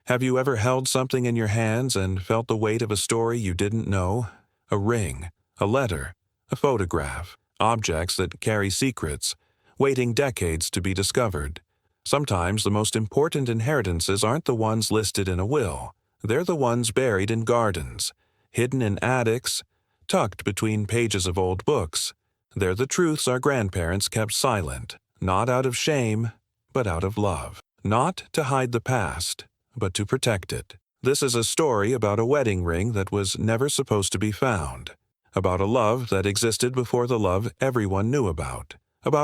Have you ever held something in your hands and felt the weight of a story you didn't know? A ring, a letter, a photograph, objects that carry secrets, waiting decades to be discovered. Sometimes the most important inheritances aren't the ones listed in a will. They're the ones buried in gardens, hidden in attics, tucked between pages of old books. They're the truths our grandparents kept silent, not out of shame, but out of love. Not to hide the past, but to protect it. This is a story about a wedding ring that was never supposed to be found, about a love that existed before the love everyone knew about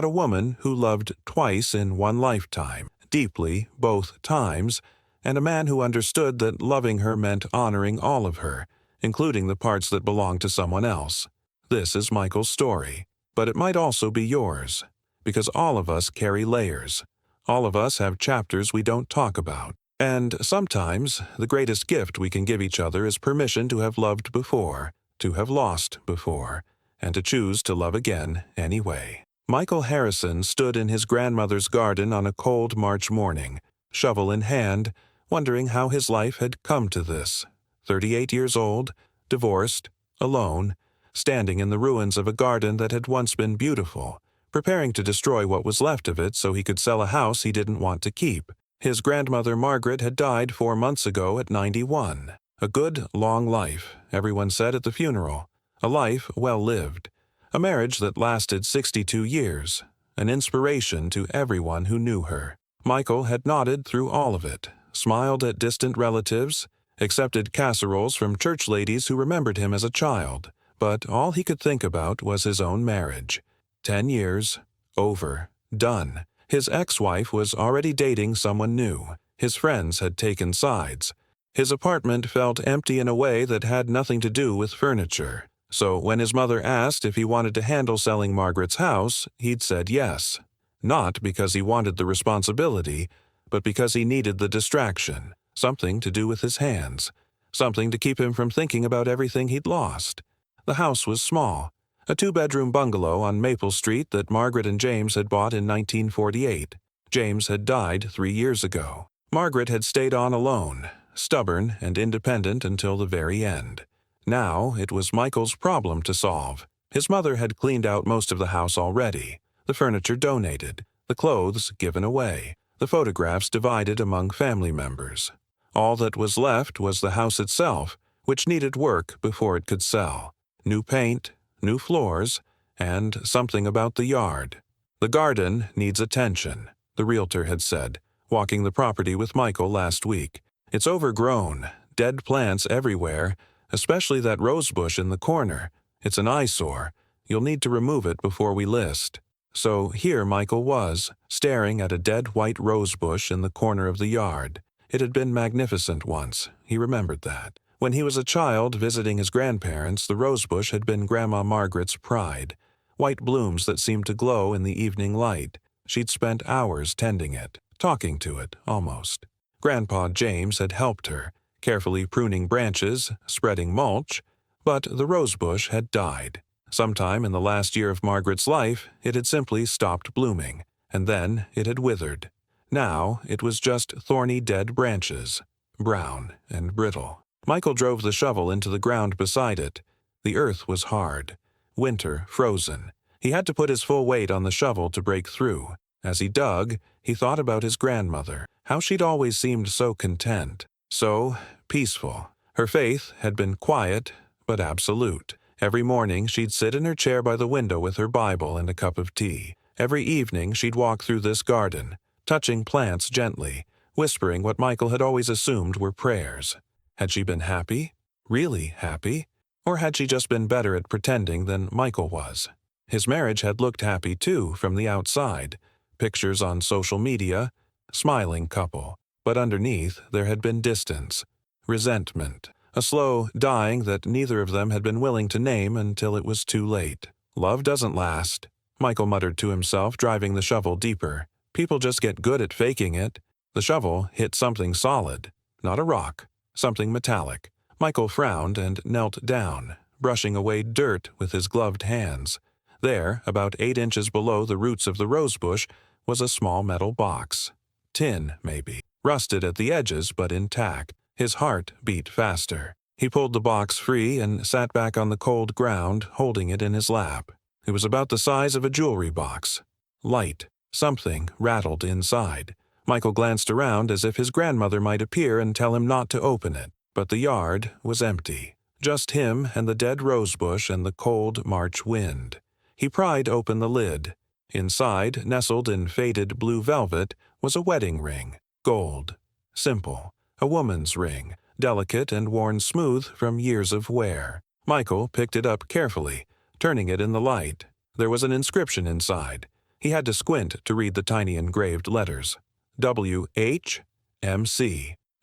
a woman who loved twice in one lifetime, deeply both times, and a man who understood that loving her meant honoring all of her, including the parts that belonged to someone else. This is Michael's story, but it might also be yours, because all of us carry layers. All of us have chapters we don't talk about. And sometimes, the greatest gift we can give each other is permission to have loved before, to have lost before, and to choose to love again anyway. Michael Harrison stood in his grandmother's garden on a cold March morning, shovel in hand, wondering how his life had come to this. 38 years old, divorced, alone, standing in the ruins of a garden that had once been beautiful, preparing to destroy what was left of it so he could sell a house he didn't want to keep. His grandmother Margaret had died 4 months ago at 91. A good, long life, everyone said at the funeral. A life well lived. A marriage that lasted 62 years. An inspiration to everyone who knew her. Michael had nodded through all of it, smiled at distant relatives, accepted casseroles from church ladies who remembered him as a child, but all he could think about was his own marriage. 10 years, over, done. His ex-wife was already dating someone new. His friends had taken sides. His apartment felt empty in a way that had nothing to do with furniture. So when his mother asked if he wanted to handle selling Margaret's house, he'd said yes. Not because he wanted the responsibility, but because he needed the distraction, something to do with his hands, something to keep him from thinking about everything he'd lost. The house was small. A 2-bedroom bungalow on Maple Street that Margaret and James had bought in 1948. James had died 3 years ago. Margaret had stayed on alone, stubborn and independent until the very end. Now it was Michael's problem to solve. His mother had cleaned out most of the house already, the furniture donated, the clothes given away, the photographs divided among family members. All that was left was the house itself, which needed work before it could sell. New paint, new floors, and something about the yard. The garden needs attention, the realtor had said, walking the property with Michael last week. It's overgrown, dead plants everywhere, especially that rose bush in the corner. It's an eyesore. You'll need to remove it before we list. So here Michael was, staring at a dead white rose bush in the corner of the yard. It had been magnificent once, he remembered that. When he was a child visiting his grandparents, the rosebush had been Grandma Margaret's pride. White blooms that seemed to glow in the evening light. She'd spent hours tending it, talking to it, almost. Grandpa James had helped her, carefully pruning branches, spreading mulch, but the rosebush had died. Sometime in the last year of Margaret's life, it had simply stopped blooming, and then it had withered. Now it was just thorny dead branches, brown and brittle. Michael drove the shovel into the ground beside it. The earth was hard. Winter frozen. He had to put his full weight on the shovel to break through. As he dug, he thought about his grandmother, how she'd always seemed so content, so peaceful. Her faith had been quiet, but absolute. Every morning she'd sit in her chair by the window with her Bible and a cup of tea. Every evening she'd walk through this garden, touching plants gently, whispering what Michael had always assumed were prayers. Had she been happy? Really happy? Or had she just been better at pretending than Michael was? His marriage had looked happy too from the outside. Pictures on social media, smiling couple. But underneath there had been distance, resentment, a slow dying that neither of them had been willing to name until it was too late. Love doesn't last, Michael muttered to himself, driving the shovel deeper. People just get good at faking it. The shovel hit something solid, not a rock. Something metallic. Michael frowned and knelt down, brushing away dirt with his gloved hands. There, about 8 inches below the roots of the rosebush, was a small metal box. Tin, maybe. rusted at the edges but intact. His heart beat faster. He pulled the box free and sat back on the cold ground, holding it in his lap. It was about the size of a jewelry box. Light. Something rattled inside. Michael glanced around as if his grandmother might appear and tell him not to open it, but the yard was empty. Just him and the dead rosebush and the cold March wind. He pried open the lid. Inside, nestled in faded blue velvet, was a wedding ring. Gold. Simple. A woman's ring, delicate and worn smooth from years of wear. Michael picked it up carefully, turning it in the light. There was an inscription inside. He had to squint to read the tiny engraved letters. W.H.M.C.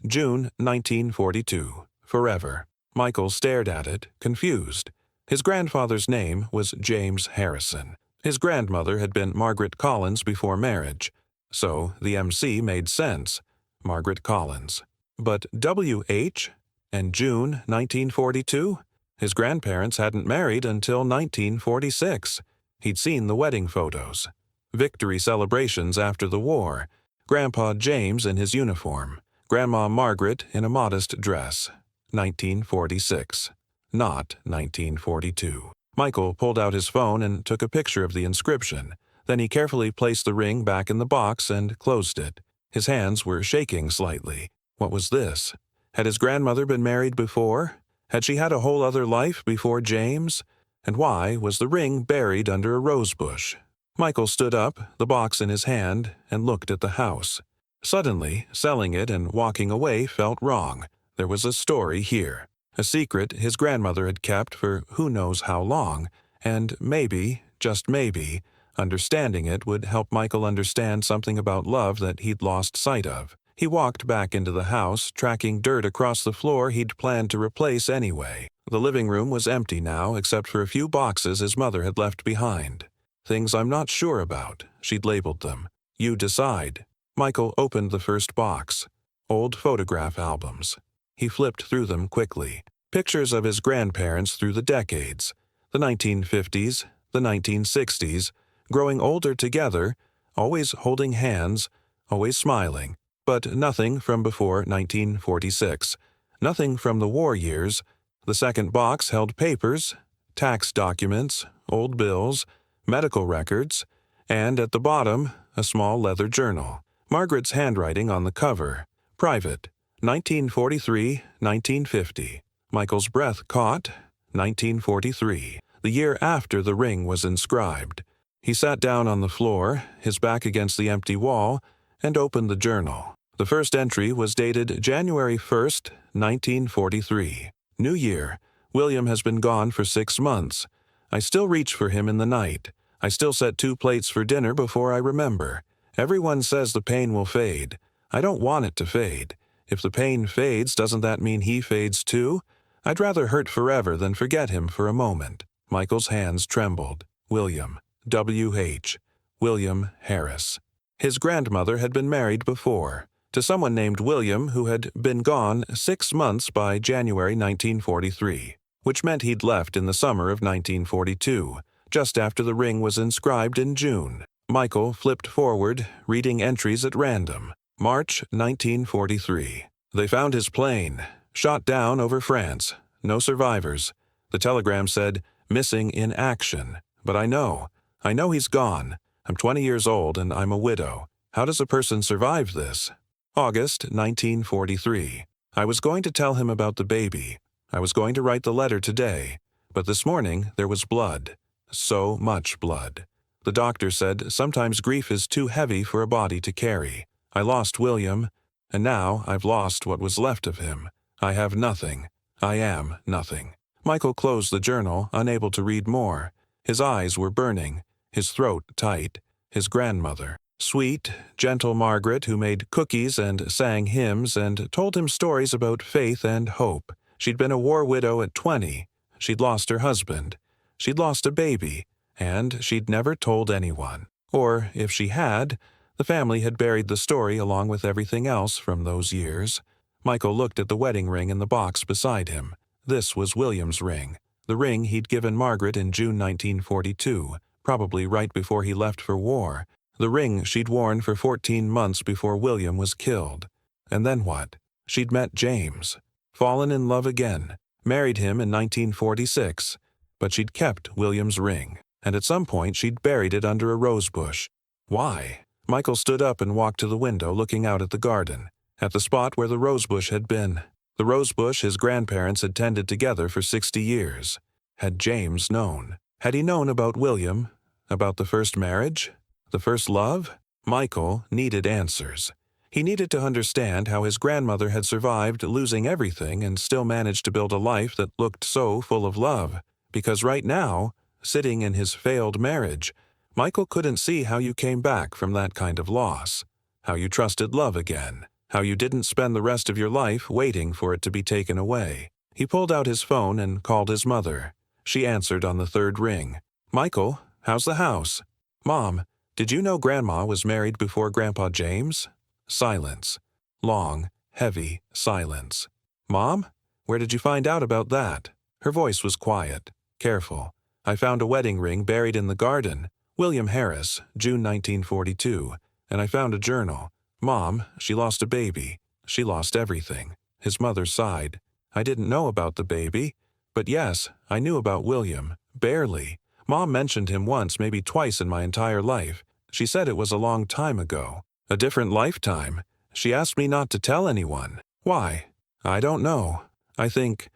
June 1942. Forever. Michael stared at it, confused. His grandfather's name was James Harrison. His grandmother had been Margaret Collins before marriage, so the MC made sense. Margaret Collins. But W.H. and June 1942? His grandparents hadn't married until 1946. He'd seen the wedding photos. Victory celebrations after the war. Grandpa James in his uniform. Grandma Margaret in a modest dress. 1946. Not 1942. Michael pulled out his phone and took a picture of the inscription. Then he carefully placed the ring back in the box and closed it. His hands were shaking slightly. What was this? Had his grandmother been married before? Had she had a whole other life before James? And why was the ring buried under a rosebush? Michael stood up, the box in his hand, and looked at the house. Suddenly, selling it and walking away felt wrong. There was a story here. A secret his grandmother had kept for who knows how long, and maybe, just maybe, understanding it would help Michael understand something about love that he'd lost sight of. He walked back into the house, tracking dirt across the floor he'd planned to replace anyway. The living room was empty now, except for a few boxes his mother had left behind. Things I'm not sure about, she'd labeled them. You decide. Michael opened the first box. Old photograph albums. He flipped through them quickly. Pictures of his grandparents through the decades. The 1950s, the 1960s, growing older together, always holding hands, always smiling. But nothing from before 1946. Nothing from the war years. The second box held papers, tax documents, old bills, medical records, and at the bottom, a small leather journal. Margaret's handwriting on the cover. Private. 1943-1950. Michael's breath caught. 1943. The year after the ring was inscribed. He sat down on the floor, his back against the empty wall, and opened the journal. The first entry was dated January 1st, 1943. New Year. William has been gone for 6 months. I still reach for him in the night. I still set 2 plates for dinner before I remember. Everyone says the pain will fade. I don't want it to fade. If the pain fades, doesn't that mean he fades too? I'd rather hurt forever than forget him for a moment. Michael's hands trembled. William. W.H. William Harris. His grandmother had been married before, to someone named William who had been gone 6 months by January 1943, which meant he'd left in the summer of 1942, just after the ring was inscribed in June. Michael flipped forward, reading entries at random. March 1943. They found his plane, shot down over France. No survivors. The telegram said, missing in action. But I know he's gone. I'm 20 years old and I'm a widow. How does a person survive this? August 1943. I was going to tell him about the baby. I was going to write the letter today. But this morning there was blood. So much blood. The doctor said sometimes grief is too heavy for a body to carry. I lost William, and now I've lost what was left of him. I have nothing. I am nothing. Michael closed the journal, unable to read more. His eyes were burning, his throat tight. His grandmother, sweet, gentle Margaret, who made cookies and sang hymns and told him stories about faith and hope. She'd been a war widow at 20. She'd lost her husband. She'd lost a baby, and she'd never told anyone. Or, if she had, the family had buried the story along with everything else from those years. Michael looked at the wedding ring in the box beside him. This was William's ring, the ring he'd given Margaret in June 1942, probably right before he left for war, the ring she'd worn for 14 months before William was killed. And then what? She'd met James, fallen in love again, married him in 1946, but she'd kept William's ring, and at some point she'd buried it under a rosebush. Why? Michael stood up and walked to the window, looking out at the garden, at the spot where the rosebush had been. The rosebush his grandparents had tended together for 60 years. Had James known? Had he known about William? About the first marriage? The first love? Michael needed answers. He needed to understand how his grandmother had survived losing everything and still managed to build a life that looked so full of love. Because right now, sitting in his failed marriage, Michael couldn't see how you came back from that kind of loss, how you trusted love again, how you didn't spend the rest of your life waiting for it to be taken away. He pulled out his phone and called his mother. She answered on the third ring. "Michael, how's the house?" "Mom, did you know Grandma was married before Grandpa James?" Silence. Long, heavy silence. "Mom, where did you find out about that?" Her voice was quiet, careful. "I found a wedding ring buried in the garden. William Harris, June 1942. And I found a journal. Mom, she lost a baby. She lost everything." His mother sighed. "I didn't know about the baby. But yes, I knew about William. Barely. Mom mentioned him once, maybe twice in my entire life. She said it was a long time ago. A different lifetime. She asked me not to tell anyone. Why? I don't know. I think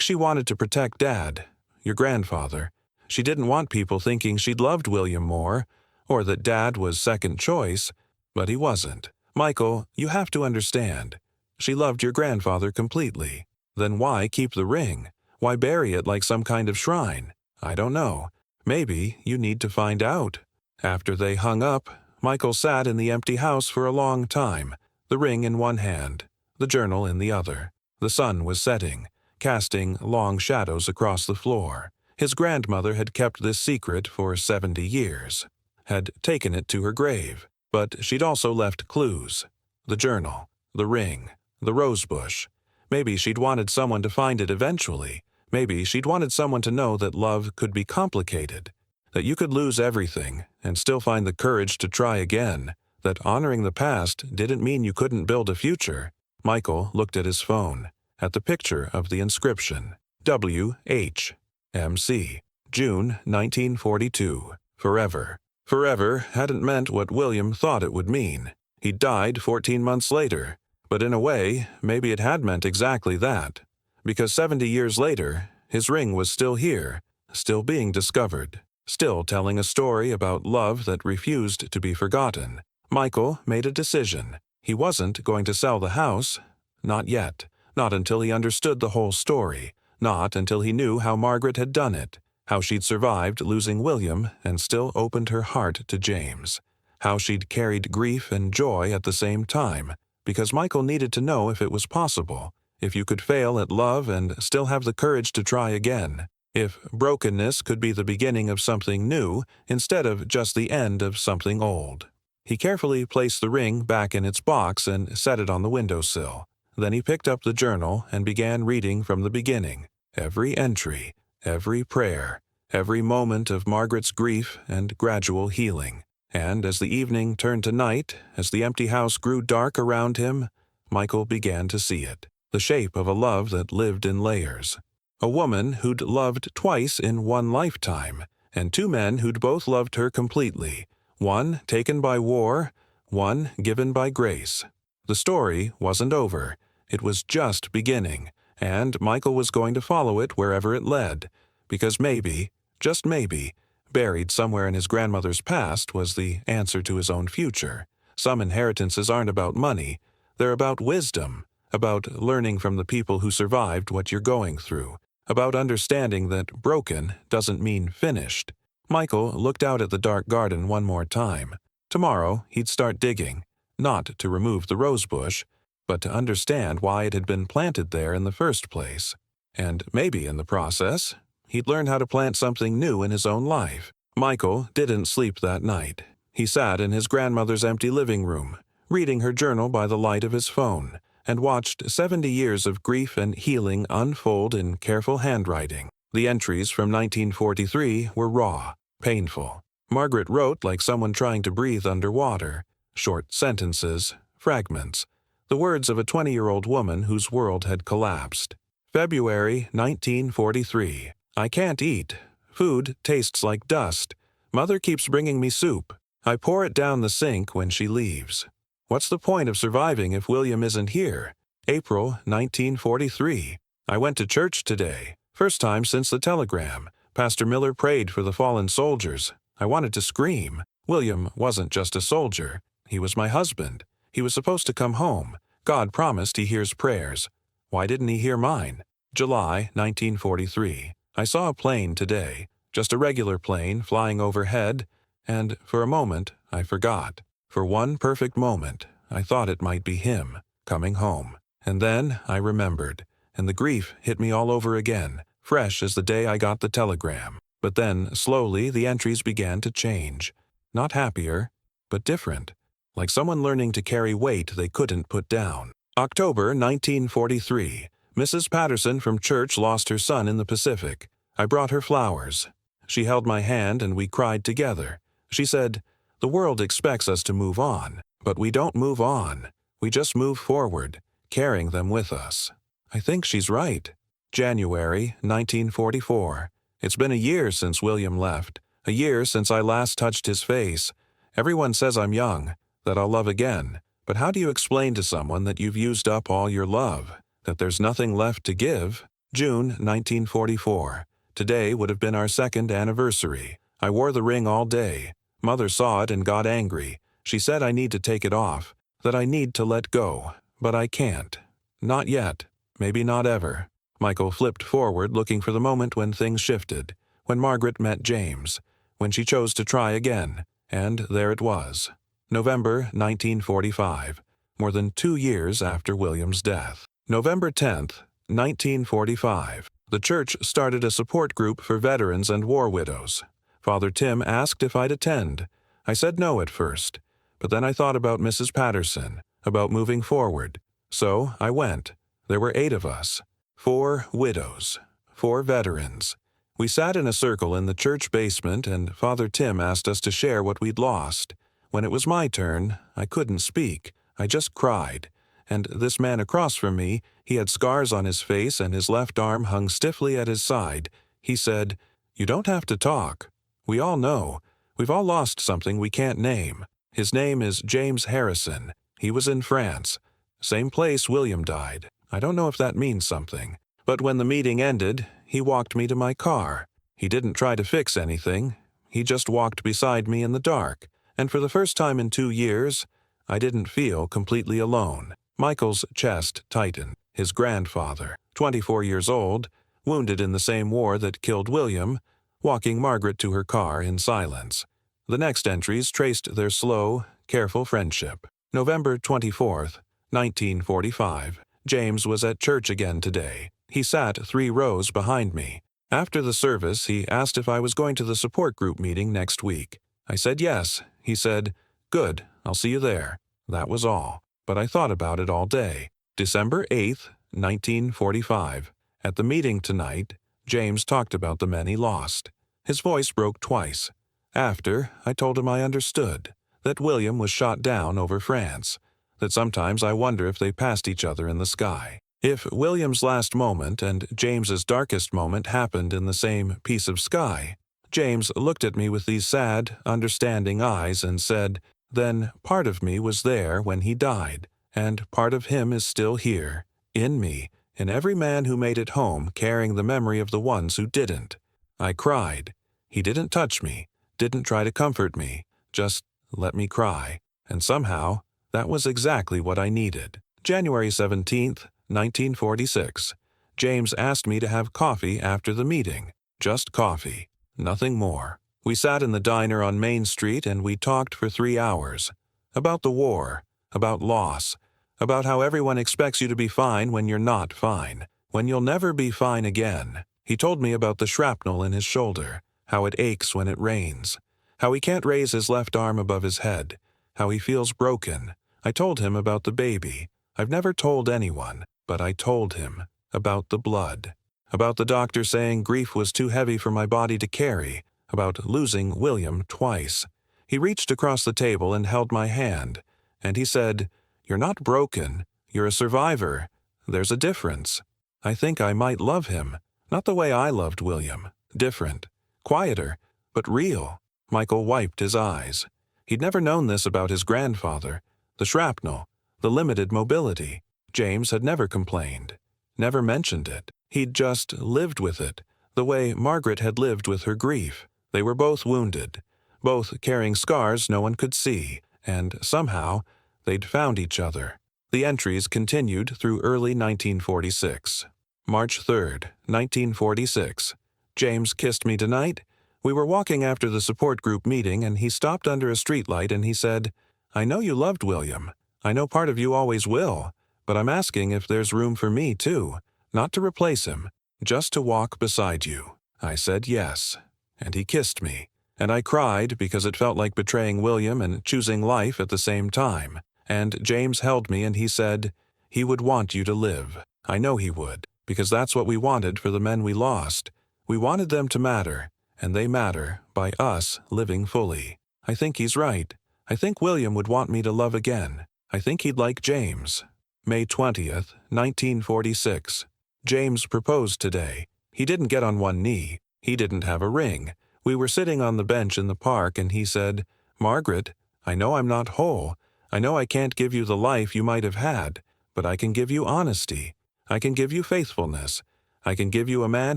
she wanted to protect Dad, your grandfather. She didn't want people thinking she'd loved William more, or that Dad was second choice, but he wasn't. Michael, you have to understand. She loved your grandfather completely. Then why keep the ring? Why bury it like some kind of shrine? I don't know. Maybe you need to find out." After they hung up, Michael sat in the empty house for a long time, the ring in one hand, the journal in the other. The sun was setting, casting long shadows across the floor. His grandmother had kept this secret for 70 years, had taken it to her grave, but she'd also left clues. The journal, the ring, the rosebush. Maybe she'd wanted someone to find it eventually. Maybe she'd wanted someone to know that love could be complicated, that you could lose everything and still find the courage to try again, that honoring the past didn't mean you couldn't build a future. Michael looked at his phone, at the picture of the inscription. W.H. M.C. June 1942. Forever. Forever hadn't meant what William thought it would mean. He died 14 months later, but in a way, maybe it had meant exactly that. Because 70 years later, his ring was still here, still being discovered, still telling a story about love that refused to be forgotten. Michael made a decision. He wasn't going to sell the house. Not yet. Not until he understood the whole story. Not until he knew how Margaret had done it. How she'd survived losing William and still opened her heart to James. How she'd carried grief and joy at the same time. Because Michael needed to know if it was possible. If you could fail at love and still have the courage to try again. If brokenness could be the beginning of something new instead of just the end of something old. He carefully placed the ring back in its box and set it on the windowsill. Then he picked up the journal and began reading from the beginning. Every entry, every prayer, every moment of Margaret's grief and gradual healing. And as the evening turned to night, as the empty house grew dark around him, Michael began to see it. The shape of a love that lived in layers. A woman who'd loved twice in one lifetime, and two men who'd both loved her completely. One taken by war, one given by grace. The story wasn't over. It was just beginning, and Michael was going to follow it wherever it led, because maybe, just maybe, buried somewhere in his grandmother's past was the answer to his own future. Some inheritances aren't about money. They're about wisdom. About learning from the people who survived what you're going through, about understanding that broken doesn't mean finished. Michael looked out at the dark garden one more time. Tomorrow he'd start digging, not to remove the rosebush, but to understand why it had been planted there in the first place. And maybe in the process, he'd learn how to plant something new in his own life. Michael didn't sleep that night. He sat in his grandmother's empty living room, reading her journal by the light of his phone, and watched 70 years of grief and healing unfold in careful handwriting. The entries from 1943 were raw, painful. Margaret wrote like someone trying to breathe underwater. Short sentences, fragments. the words of a 20-year-old woman whose world had collapsed. February 1943. I can't eat. Food tastes like dust. Mother keeps bringing me soup. I pour it down the sink when she leaves. What's the point of surviving if William isn't here? April 1943. I went to church today. First time since the telegram. Pastor Miller prayed for the fallen soldiers. I wanted to scream. William wasn't just a soldier. He was my husband. He was supposed to come home. God promised he hears prayers. Why didn't he hear mine? July 1943. I saw a plane today. Just a regular plane flying overhead, and for a moment I forgot. For one perfect moment, I thought it might be him, coming home. And then I remembered, and the grief hit me all over again, fresh as the day I got the telegram. But then, slowly, the entries began to change. Not happier, but different. Like someone learning to carry weight they couldn't put down. October 1943. Mrs. Patterson from church lost her son in the Pacific. I brought her flowers. She held my hand and we cried together. She said, "The world expects us to move on, but we don't move on. We just move forward, carrying them with us." I think she's right. January 1944. It's been a year since William left, a year since I last touched his face. Everyone says I'm young, that I'll love again. But how do you explain to someone that you've used up all your love, that there's nothing left to give? June 1944. Today would have been our 2nd anniversary. I wore the ring all day. Mother saw it and got angry. She said I need to take it off, that I need to let go. But I can't. Not yet. Maybe not ever. Michael flipped forward looking for the moment when things shifted, when Margaret met James, when she chose to try again, and there it was. November 1945, more than 2 years after William's death. November 10th, 1945. The church started a support group for veterans and war widows. Father Tim asked if I'd attend. I said no at first, but then I thought about Mrs. Patterson, about moving forward. So I went. There were 8 of us. 4 widows, 4 veterans. We sat in a circle in the church basement and Father Tim asked us to share what we'd lost. When it was my turn, I couldn't speak. I just cried. And this man across from me, he had scars on his face and his left arm hung stiffly at his side. He said, "You don't have to talk. We all know. We've all lost something we can't name. His name is James Harrison. He was in France. Same place William died. I don't know if that means something. But when the meeting ended, he walked me to my car. He didn't try to fix anything. He just walked beside me in the dark. And for the first time in 2 years, I didn't feel completely alone." Michael's chest tightened. His grandfather, 24 years old, wounded in the same war that killed William, walking Margaret to her car in silence. The next entries traced their slow, careful friendship. November 24th, 1945. James was at church again today. He sat 3 rows behind me. After the service, he asked if I was going to the support group meeting next week. I said yes. He said, "Good, I'll see you there." That was all. But I thought about it all day. December 8th, 1945. At the meeting tonight, James talked about the men he lost. His voice broke twice. After, I told him I understood, that William was shot down over France, that sometimes I wonder if they passed each other in the sky. If William's last moment and James's darkest moment happened in the same piece of sky, James looked at me with these sad, understanding eyes and said, "Then part of me was there when he died, and part of him is still here, in me, in every man who made it home carrying the memory of the ones who didn't." I cried. He didn't touch me, didn't try to comfort me, just let me cry. And somehow, that was exactly what I needed. January 17th, 1946. James asked me to have coffee after the meeting. Just coffee. Nothing more. We sat in the diner on Main Street and we talked for 3 hours. About the war, about loss, about how everyone expects you to be fine when you're not fine, when you'll never be fine again. He told me about the shrapnel in his shoulder, how it aches when it rains, how he can't raise his left arm above his head, how he feels broken. I told him about the baby. I've never told anyone, but I told him about the blood, about the doctor saying grief was too heavy for my body to carry, about losing William twice. He reached across the table and held my hand, and he said, "You're not broken, You're a survivor. There's a difference. I think I might love him. Not the way I loved William. Different. Quieter, but real." Michael wiped his eyes. He'd never known this about his grandfather. The shrapnel, the limited mobility. James had never complained. Never mentioned it. He'd just lived with it, the way Margaret had lived with her grief. They were both wounded, both carrying scars no one could see, and somehow they'd found each other. The entries continued through early 1946. March 3rd, 1946. "James kissed me tonight. We were walking after the support group meeting and he stopped under a streetlight and he said, 'I know you loved William. I know part of you always will, but I'm asking if there's room for me too, not to replace him, just to walk beside you.' I said yes, and he kissed me, and I cried because it felt like betraying William and choosing life at the same time. And James held me and he said, 'He would want you to live. I know he would, because that's what we wanted for the men we lost. We wanted them to matter, and they matter by us living fully.' I think he's right. I think William would want me to love again. I think he'd like James." May 20th, 1946. "James proposed today. He didn't get on one knee. He didn't have a ring. We were sitting on the bench in the park and he said, 'Margaret, I know I'm not whole. I know I can't give you the life you might have had, but I can give you honesty. I can give you faithfulness. I can give you a man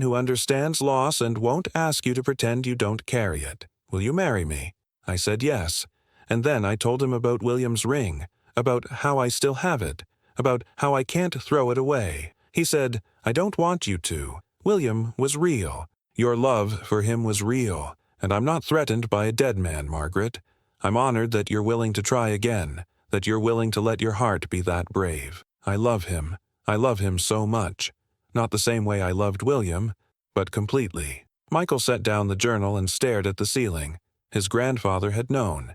who understands loss and won't ask you to pretend you don't carry it. Will you marry me?' I said yes. And then I told him about William's ring, about how I still have it, about how I can't throw it away. He said, 'I don't want you to. William was real. Your love for him was real, and I'm not threatened by a dead man, Margaret. I'm honored that you're willing to try again, that you're willing to let your heart be that brave. I love him. I love him so much. Not the same way I loved William, but completely.'" Michael set down the journal and stared at the ceiling. His grandfather had known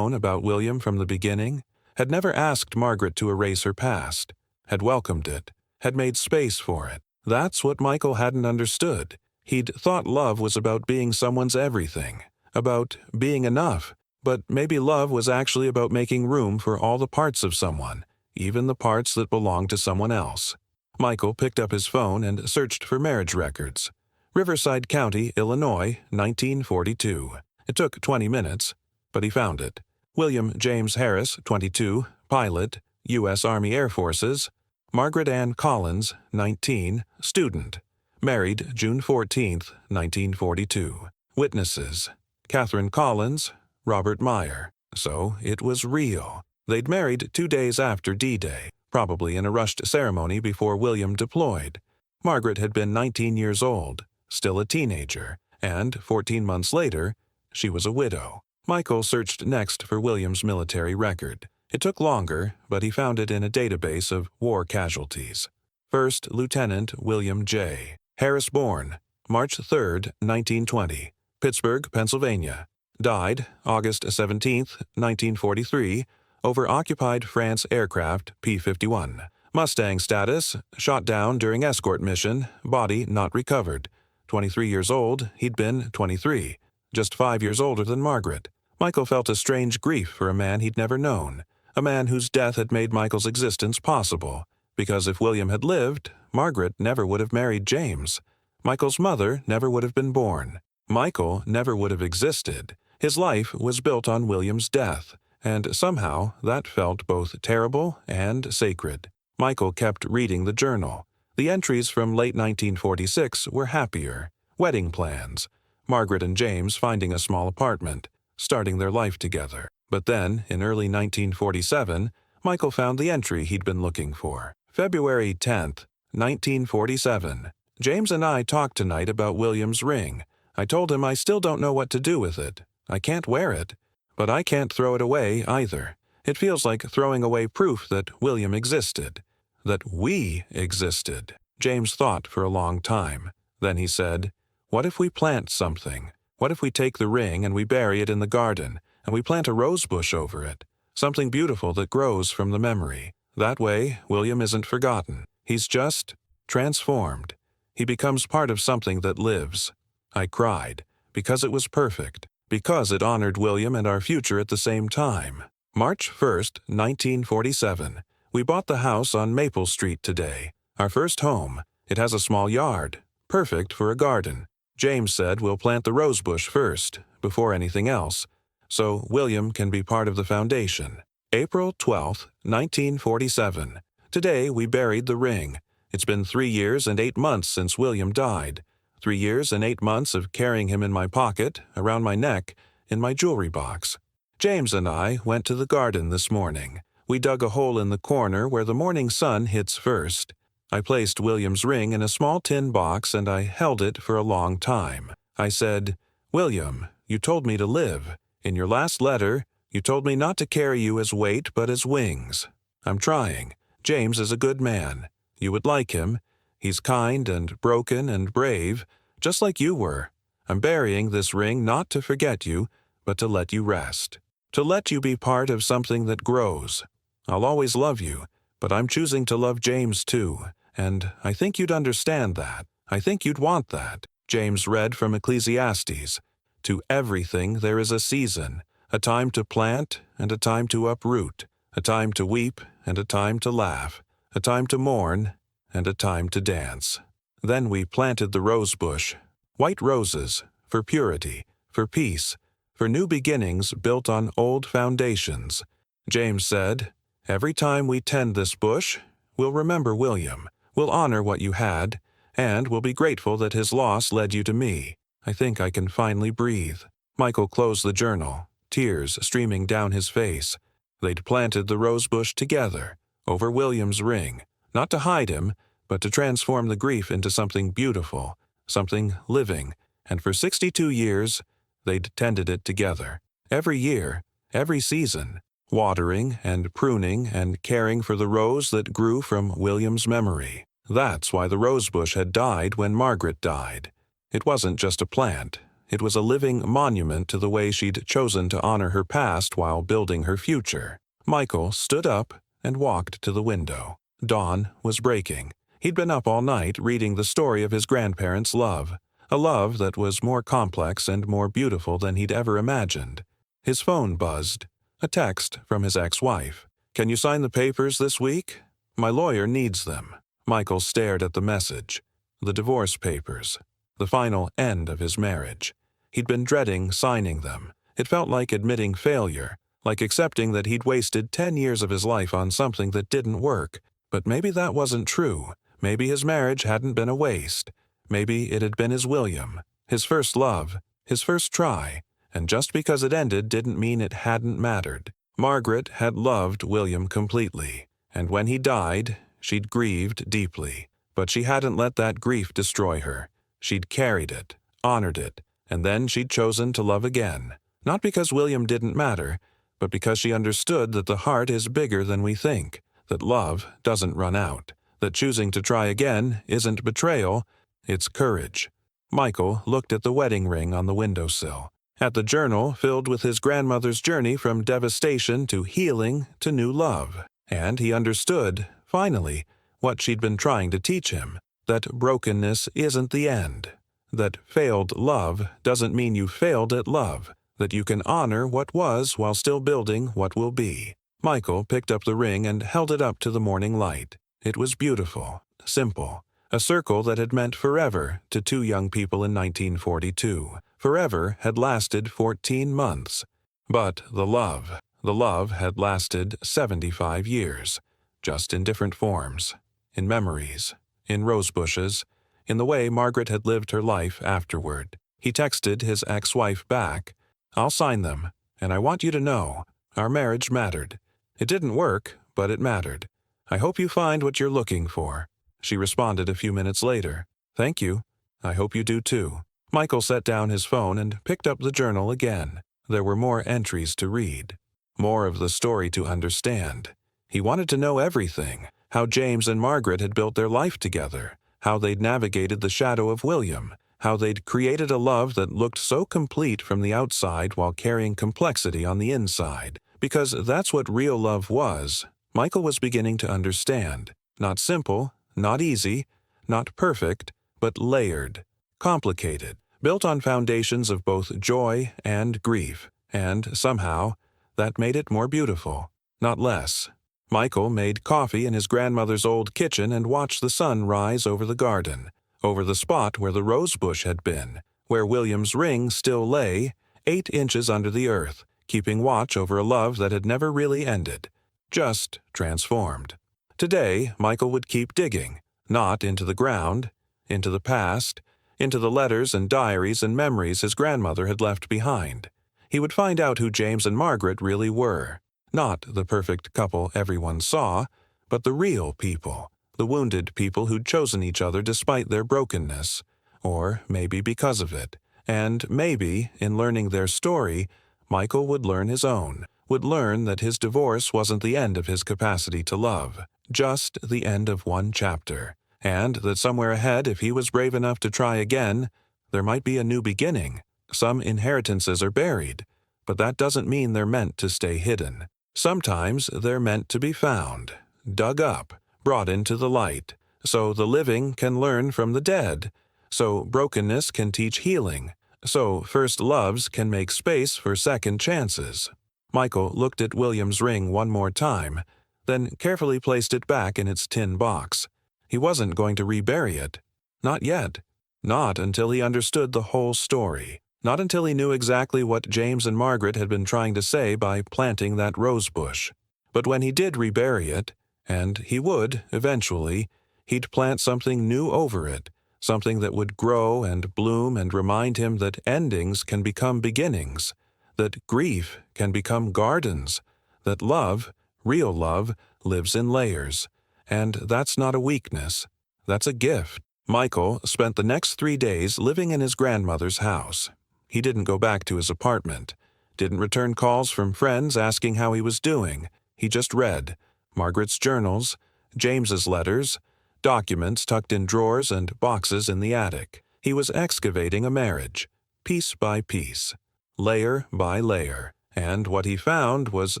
about William from the beginning, had never asked Margaret to erase her past, had welcomed it, had made space for it. That's what Michael hadn't understood. He'd thought love was about being someone's everything, about being enough, but maybe love was actually about making room for all the parts of someone, even the parts that belonged to someone else. Michael picked up his phone and searched for marriage records. Riverside County, Illinois, 1942. It took 20 minutes, but he found it. William James Harris, 22, pilot, U.S. Army Air Forces. Margaret Ann Collins, 19, student. Married June 14, 1942. Witnesses: Catherine Collins, Robert Meyer. So it was real. They'd married 2 days after D-Day, probably in a rushed ceremony before William deployed. Margaret had been 19 years old, still a teenager, and 14 months later, she was a widow. Michael searched next for William's military record. It took longer, but he found it in a database of war casualties. First Lieutenant William J. Harris born, March 3, 1920, Pittsburgh, Pennsylvania. Died August 17, 1943, over occupied France aircraft P-51. Mustang status, shot down during escort mission, body not recovered. 23 years old, he'd been 23, just 5 years older than Margaret. Michael felt a strange grief for a man he'd never known, a man whose death had made Michael's existence possible, because if William had lived, Margaret never would have married James. Michael's mother never would have been born. Michael never would have existed. His life was built on William's death, and somehow that felt both terrible and sacred. Michael kept reading the journal. The entries from late 1946 were happier. Wedding plans. Margaret and James finding a small apartment, starting their life together. But then, in early 1947, Michael found the entry he'd been looking for. February 10, 1947. James and I talked tonight about William's ring. I told him I still don't know what to do with it. I can't wear it. But I can't throw it away either. It feels like throwing away proof that William existed. That we existed. James thought for a long time. Then he said, "What if we plant something? What if we take the ring and we bury it in the garden, and we plant a rose bush over it? Something beautiful that grows from the memory. That way, William isn't forgotten. He's just transformed. He becomes part of something that lives." I cried, because it was perfect, because it honored William and our future at the same time. March 1, 1947. We bought the house on Maple Street today. Our first home. It has a small yard. Perfect for a garden. James said we'll plant the rosebush first, before anything else, so William can be part of the foundation. April 12, 1947. Today we buried the ring. It's been 3 years and 8 months since William died. 3 years and 8 months of carrying him in my pocket, around my neck, in my jewelry box. James and I went to the garden this morning. We dug a hole in the corner where the morning sun hits first. I placed William's ring in a small tin box and I held it for a long time. I said, "William, you told me to live. In your last letter, you told me not to carry you as weight but as wings. I'm trying. James is a good man. You would like him. He's kind and broken and brave, just like you were. I'm burying this ring not to forget you, but to let you rest. To let you be part of something that grows. I'll always love you, but I'm choosing to love James too, and I think you'd understand that. I think you'd want that." James read from Ecclesiastes. "To everything there is a season, a time to plant and a time to uproot, a time to weep and a time to laugh, a time to mourn and a time to dance." Then we planted the rose bush, white roses, for purity, for peace, for new beginnings built on old foundations. James said, "Every time we tend this bush, we'll remember William, we'll honor what you had, and we'll be grateful that his loss led you to me. I think I can finally breathe." Michael closed the journal, tears streaming down his face. They'd planted the rose bush together, over William's ring, not to hide him, but to transform the grief into something beautiful, something living, and for 62 years, they'd tended it together. Every year, every season, watering and pruning and caring for the rose that grew from William's memory. That's why the rosebush had died when Margaret died. It wasn't just a plant. It was a living monument to the way she'd chosen to honor her past while building her future. Michael stood up and walked to the window. Dawn was breaking. He'd been up all night reading the story of his grandparents' love, a love that was more complex and more beautiful than he'd ever imagined. His phone buzzed. A text from his ex-wife. "Can you sign the papers this week? My lawyer needs them." Michael stared at the message. The divorce papers. The final end of his marriage. He'd been dreading signing them. It felt like admitting failure, like accepting that he'd wasted 10 years of his life on something that didn't work. But maybe that wasn't true. Maybe his marriage hadn't been a waste. Maybe it had been his William, his first love, his first try. And just because it ended didn't mean it hadn't mattered. Margaret had loved William completely, and when he died, she'd grieved deeply. But she hadn't let that grief destroy her. She'd carried it, honored it, and then she'd chosen to love again. Not because William didn't matter, but because she understood that the heart is bigger than we think, that love doesn't run out, that choosing to try again isn't betrayal, it's courage. Michael looked at the wedding ring on the windowsill, at the journal filled with his grandmother's journey from devastation to healing to new love, and he understood, finally, what she'd been trying to teach him, that brokenness isn't the end, that failed love doesn't mean you failed at love, that you can honor what was while still building what will be. Michael picked up the ring and held it up to the morning light. It was beautiful, simple, a circle that had meant forever to two young people in 1942. Forever had lasted 14 months. But the love had lasted 75 years, just in different forms, in memories, in rose bushes, in the way Margaret had lived her life afterward. He texted his ex-wife back, "I'll sign them, and I want you to know, our marriage mattered. It didn't work, but it mattered. I hope you find what you're looking for." She responded a few minutes later, "Thank you. I hope you do too." Michael set down his phone and picked up the journal again. There were more entries to read, more of the story to understand. He wanted to know everything, how James and Margaret had built their life together, how they'd navigated the shadow of William, how they'd created a love that looked so complete from the outside while carrying complexity on the inside. Because that's what real love was. Michael was beginning to understand. Not simple, not easy, not perfect, but layered, complicated, built on foundations of both joy and grief, and somehow that made it more beautiful, not less. Michael made coffee in his grandmother's old kitchen and watched the sun rise over the garden, over the spot where the rose bush had been, where William's ring still lay, 8 inches under the earth, keeping watch over a love that had never really ended, just transformed. Today, Michael would keep digging, not into the ground, into the past, into the letters and diaries and memories his grandmother had left behind. He would find out who James and Margaret really were. Not the perfect couple everyone saw, but the real people, the wounded people who'd chosen each other despite their brokenness, or maybe because of it. And maybe, in learning their story, Michael would learn his own, would learn that his divorce wasn't the end of his capacity to love, just the end of one chapter, and that somewhere ahead, if he was brave enough to try again, there might be a new beginning. Some inheritances are buried, but that doesn't mean they're meant to stay hidden. Sometimes they're meant to be found, dug up, brought into the light, so the living can learn from the dead, so brokenness can teach healing, so first loves can make space for second chances. Michael looked at William's ring one more time, then carefully placed it back in its tin box. He wasn't going to rebury it. Not yet. Not until he understood the whole story. Not until he knew exactly what James and Margaret had been trying to say by planting that rose bush. But when he did rebury it, and he would, eventually, he'd plant something new over it, something that would grow and bloom and remind him that endings can become beginnings, that grief can become gardens, that love, real love, lives in layers. And that's not a weakness. That's a gift. Michael spent the next 3 days living in his grandmother's house. He didn't go back to his apartment, didn't return calls from friends asking how he was doing. He just read Margaret's journals, James's letters, documents tucked in drawers and boxes in the attic. He was excavating a marriage, piece by piece, layer by layer, and what he found was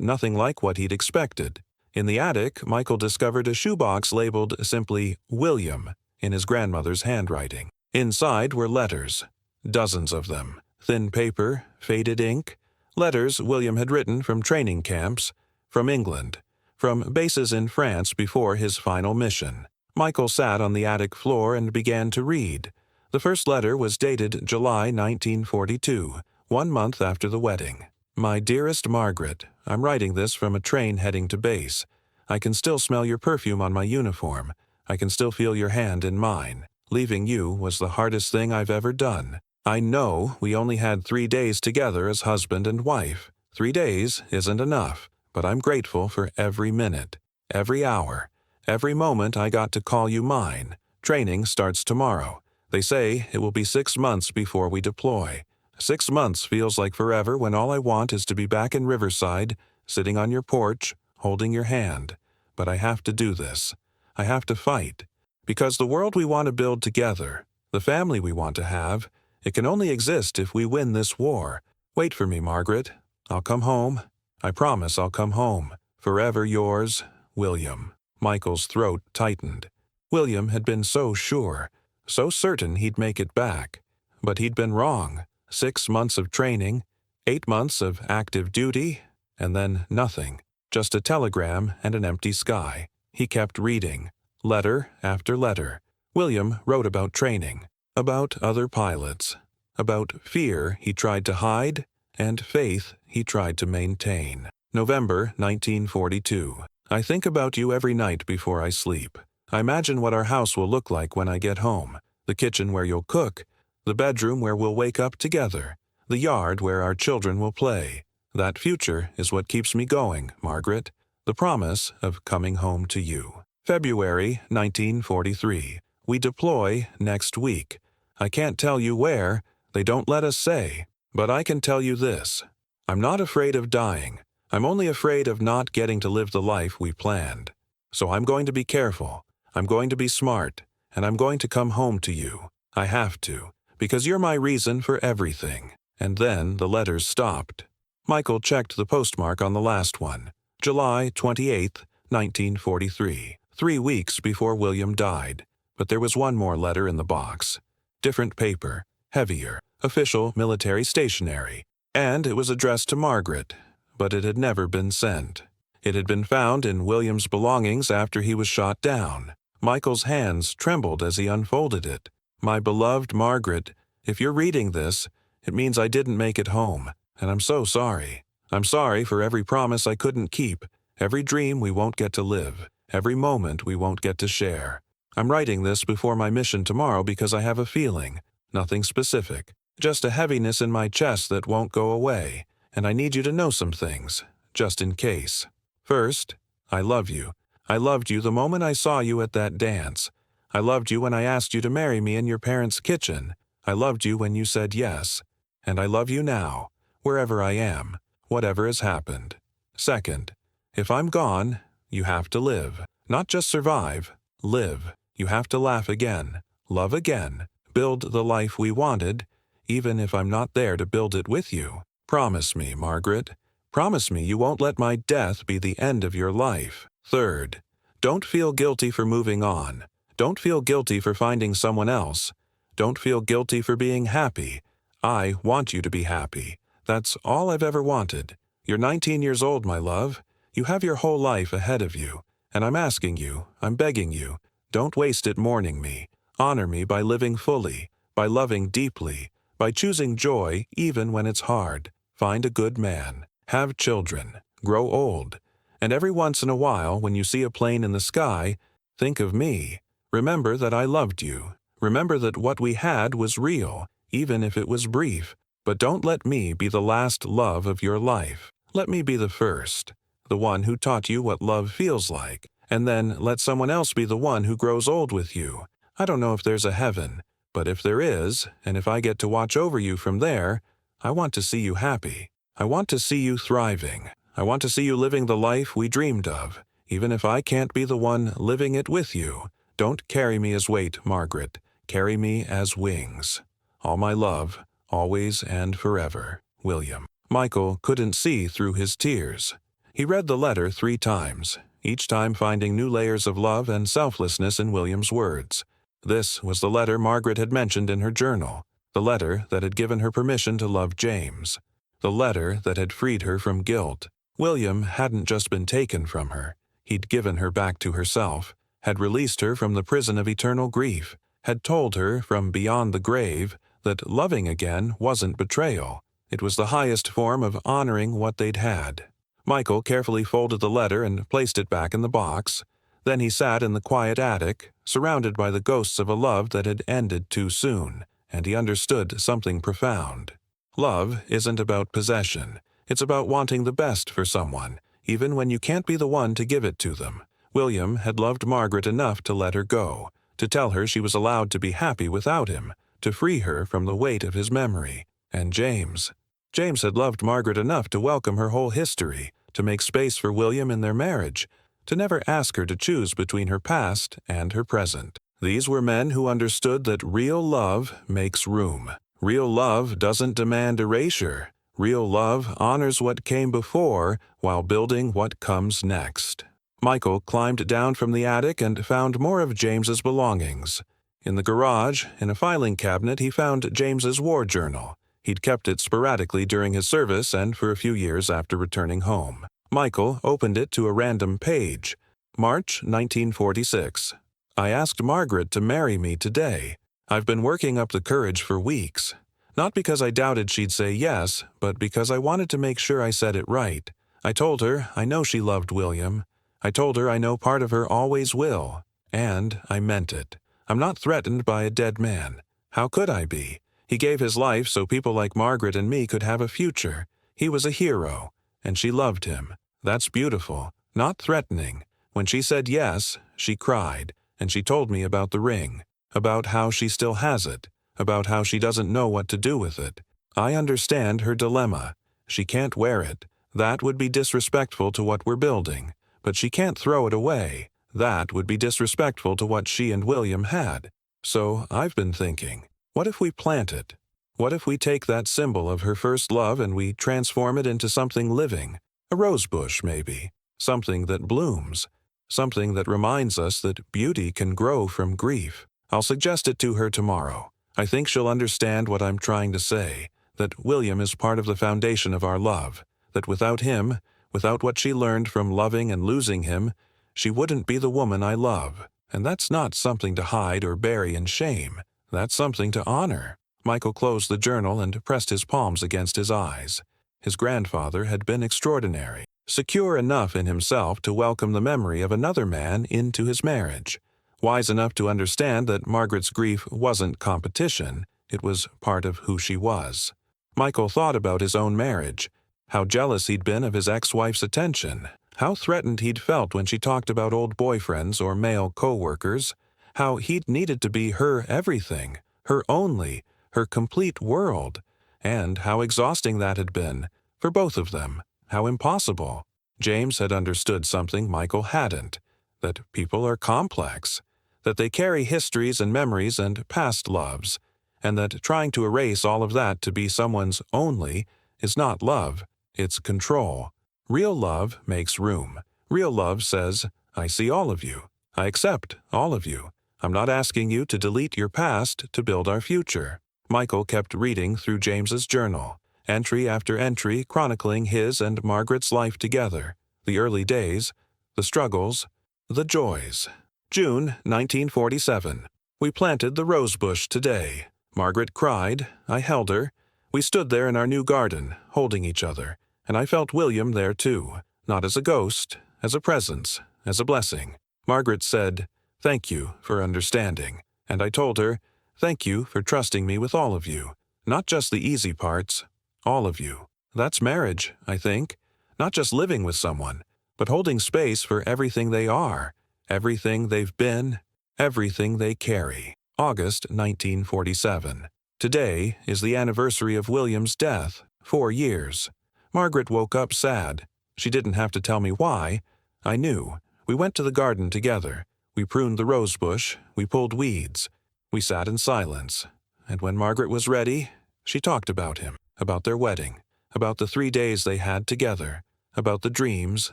nothing like what he'd expected. In the attic, Michael discovered a shoebox labeled simply William in his grandmother's handwriting. Inside were letters, dozens of them. Thin paper, faded ink, letters William had written from training camps, from England, from bases in France before his final mission. Michael sat on the attic floor and began to read. The first letter was dated July 1942, 1 month after the wedding. My dearest Margaret, I'm writing this from a train heading to base. I can still smell your perfume on my uniform. I can still feel your hand in mine. Leaving you was the hardest thing I've ever done. I know we only had 3 days together as husband and wife. 3 days isn't enough, but I'm grateful for every minute, every hour, every moment I got to call you mine. Training starts tomorrow. They say it will be 6 months before we deploy. 6 months feels like forever when all I want is to be back in Riverside, sitting on your porch, holding your hand. But I have to do this. I have to fight. Because the world we want to build together, the family we want to have, it can only exist if we win this war. Wait for me, Margaret. I'll come home. I promise I'll come home. Forever yours, William. Michael's throat tightened. William had been so sure, so certain he'd make it back. But he'd been wrong. 6 months of training, 8 months of active duty, and then nothing. Just a telegram and an empty sky. He kept reading, letter after letter. William wrote about training, about other pilots, about fear he tried to hide, and faith he tried to maintain. November 1942. I think about you every night before I sleep. I imagine what our house will look like when I get home, the kitchen where you'll cook, the bedroom where we'll wake up together, the yard where our children will play. That future is what keeps me going, Margaret, the promise of coming home to you. February 1943. We deploy next week. I can't tell you where, they don't let us say, but I can tell you this. I'm not afraid of dying. I'm only afraid of not getting to live the life we planned. So I'm going to be careful. I'm going to be smart, and I'm going to come home to you. I have to, because you're my reason for everything. And then the letters stopped. Michael checked the postmark on the last one, July 28, 1943, 3 weeks before William died. But there was one more letter in the box. Different paper, heavier, official military stationery. And it was addressed to Margaret, but it had never been sent. It had been found in William's belongings after he was shot down. Michael's hands trembled as he unfolded it. "My beloved Margaret, if you're reading this, it means I didn't make it home, and I'm so sorry. I'm sorry for every promise I couldn't keep, every dream we won't get to live, every moment we won't get to share. I'm writing this before my mission tomorrow because I have a feeling, nothing specific, just a heaviness in my chest that won't go away, and I need you to know some things, just in case. First, I love you. I loved you the moment I saw you at that dance. I loved you when I asked you to marry me in your parents' kitchen. I loved you when you said yes. And I love you now, wherever I am, whatever has happened. Second, if I'm gone, you have to live. Not just survive, live. You have to laugh again, love again, build the life we wanted, even if I'm not there to build it with you. Promise me, Margaret. Promise me you won't let my death be the end of your life. Third, don't feel guilty for moving on. Don't feel guilty for finding someone else. Don't feel guilty for being happy. I want you to be happy. That's all I've ever wanted. You're 19 years old, my love. You have your whole life ahead of you. And I'm asking you, I'm begging you, don't waste it mourning me. Honor me by living fully, by loving deeply, by choosing joy even when it's hard. Find a good man. Have children. Grow old. And every once in a while, when you see a plane in the sky, think of me. Remember that I loved you. Remember that what we had was real, even if it was brief. But don't let me be the last love of your life. Let me be the first, the one who taught you what love feels like. And then let someone else be the one who grows old with you. I don't know if there's a heaven, but if there is, and if I get to watch over you from there, I want to see you happy. I want to see you thriving. I want to see you living the life we dreamed of, even if I can't be the one living it with you. Don't carry me as weight, Margaret. Carry me as wings. All my love, always and forever, William. Michael couldn't see through his tears. He read the letter 3 times, each time finding new layers of love and selflessness in William's words. This was the letter Margaret had mentioned in her journal, the letter that had given her permission to love James, the letter that had freed her from guilt. William hadn't just been taken from her. He'd given her back to herself, had released her from the prison of eternal grief, had told her from beyond the grave that loving again wasn't betrayal. It was the highest form of honoring what they'd had. Michael carefully folded the letter and placed it back in the box. Then he sat in the quiet attic, surrounded by the ghosts of a love that had ended too soon, and he understood something profound. Love isn't about possession. It's about wanting the best for someone, even when you can't be the one to give it to them. William had loved Margaret enough to let her go, to tell her she was allowed to be happy without him, to free her from the weight of his memory. And James had loved Margaret enough to welcome her whole history, to make space for William in their marriage, to never ask her to choose between her past and her present. These were men who understood that real love makes room. Real love doesn't demand erasure. Real love honors what came before while building what comes next. Michael climbed down from the attic and found more of James's belongings. In the garage, in a filing cabinet, he found James's war journal. He'd kept it sporadically during his service and for a few years after returning home. Michael opened it to a random page. March 1946. I asked Margaret to marry me today. I've been working up the courage for weeks. Not because I doubted she'd say yes, but because I wanted to make sure I said it right. I told her I know she loved William. I told her I know part of her always will. And I meant it. I'm not threatened by a dead man. How could I be? He gave his life so people like Margaret and me could have a future. He was a hero, and she loved him. That's beautiful, not threatening. When she said yes, she cried, and she told me about the ring, about how she still has it, about how she doesn't know what to do with it. I understand her dilemma. She can't wear it. That would be disrespectful to what we're building. But she can't throw it away. That would be disrespectful to what she and William had. So I've been thinking, what if we plant it? What if we take that symbol of her first love and we transform it into something living? A rose bush, maybe. Something that blooms. Something that reminds us that beauty can grow from grief. I'll suggest it to her tomorrow. I think she'll understand what I'm trying to say, that William is part of the foundation of our love, that without him, Without what she learned from loving and losing him, she wouldn't be the woman I love. And that's not something to hide or bury in shame. That's something to honor." Michael closed the journal and pressed his palms against his eyes. His grandfather had been extraordinary, secure enough in himself to welcome the memory of another man into his marriage, wise enough to understand that Margaret's grief wasn't competition, it was part of who she was. Michael thought about his own marriage, how jealous he'd been of his ex-wife's attention, how threatened he'd felt when she talked about old boyfriends or male co-workers, how he'd needed to be her everything, her only, her complete world, and how exhausting that had been, for both of them, how impossible. James had understood something Michael hadn't, that people are complex, that they carry histories and memories and past loves, and that trying to erase all of that to be someone's only is not love, it's control. Real love makes room. Real love says, I see all of you. I accept all of you. I'm not asking you to delete your past to build our future. Michael kept reading through James's journal, entry after entry chronicling his and Margaret's life together, the early days, the struggles, the joys. June 1947. We planted the rose bush today. Margaret cried. I held her. We stood there in our new garden, holding each other, and I felt William there too, not as a ghost, as a presence, as a blessing. Margaret said, "Thank you for understanding," and I told her, "Thank you for trusting me with all of you, not just the easy parts, all of you." That's marriage, I think, not just living with someone, but holding space for everything they are, everything they've been, everything they carry. August 1947. Today is the anniversary of William's death, 4 years. Margaret woke up sad. She didn't have to tell me why. I knew. We went to the garden together. We pruned the rose bush. We pulled weeds. We sat in silence. And when Margaret was ready, she talked about him, about their wedding, about the 3 days they had together, about the dreams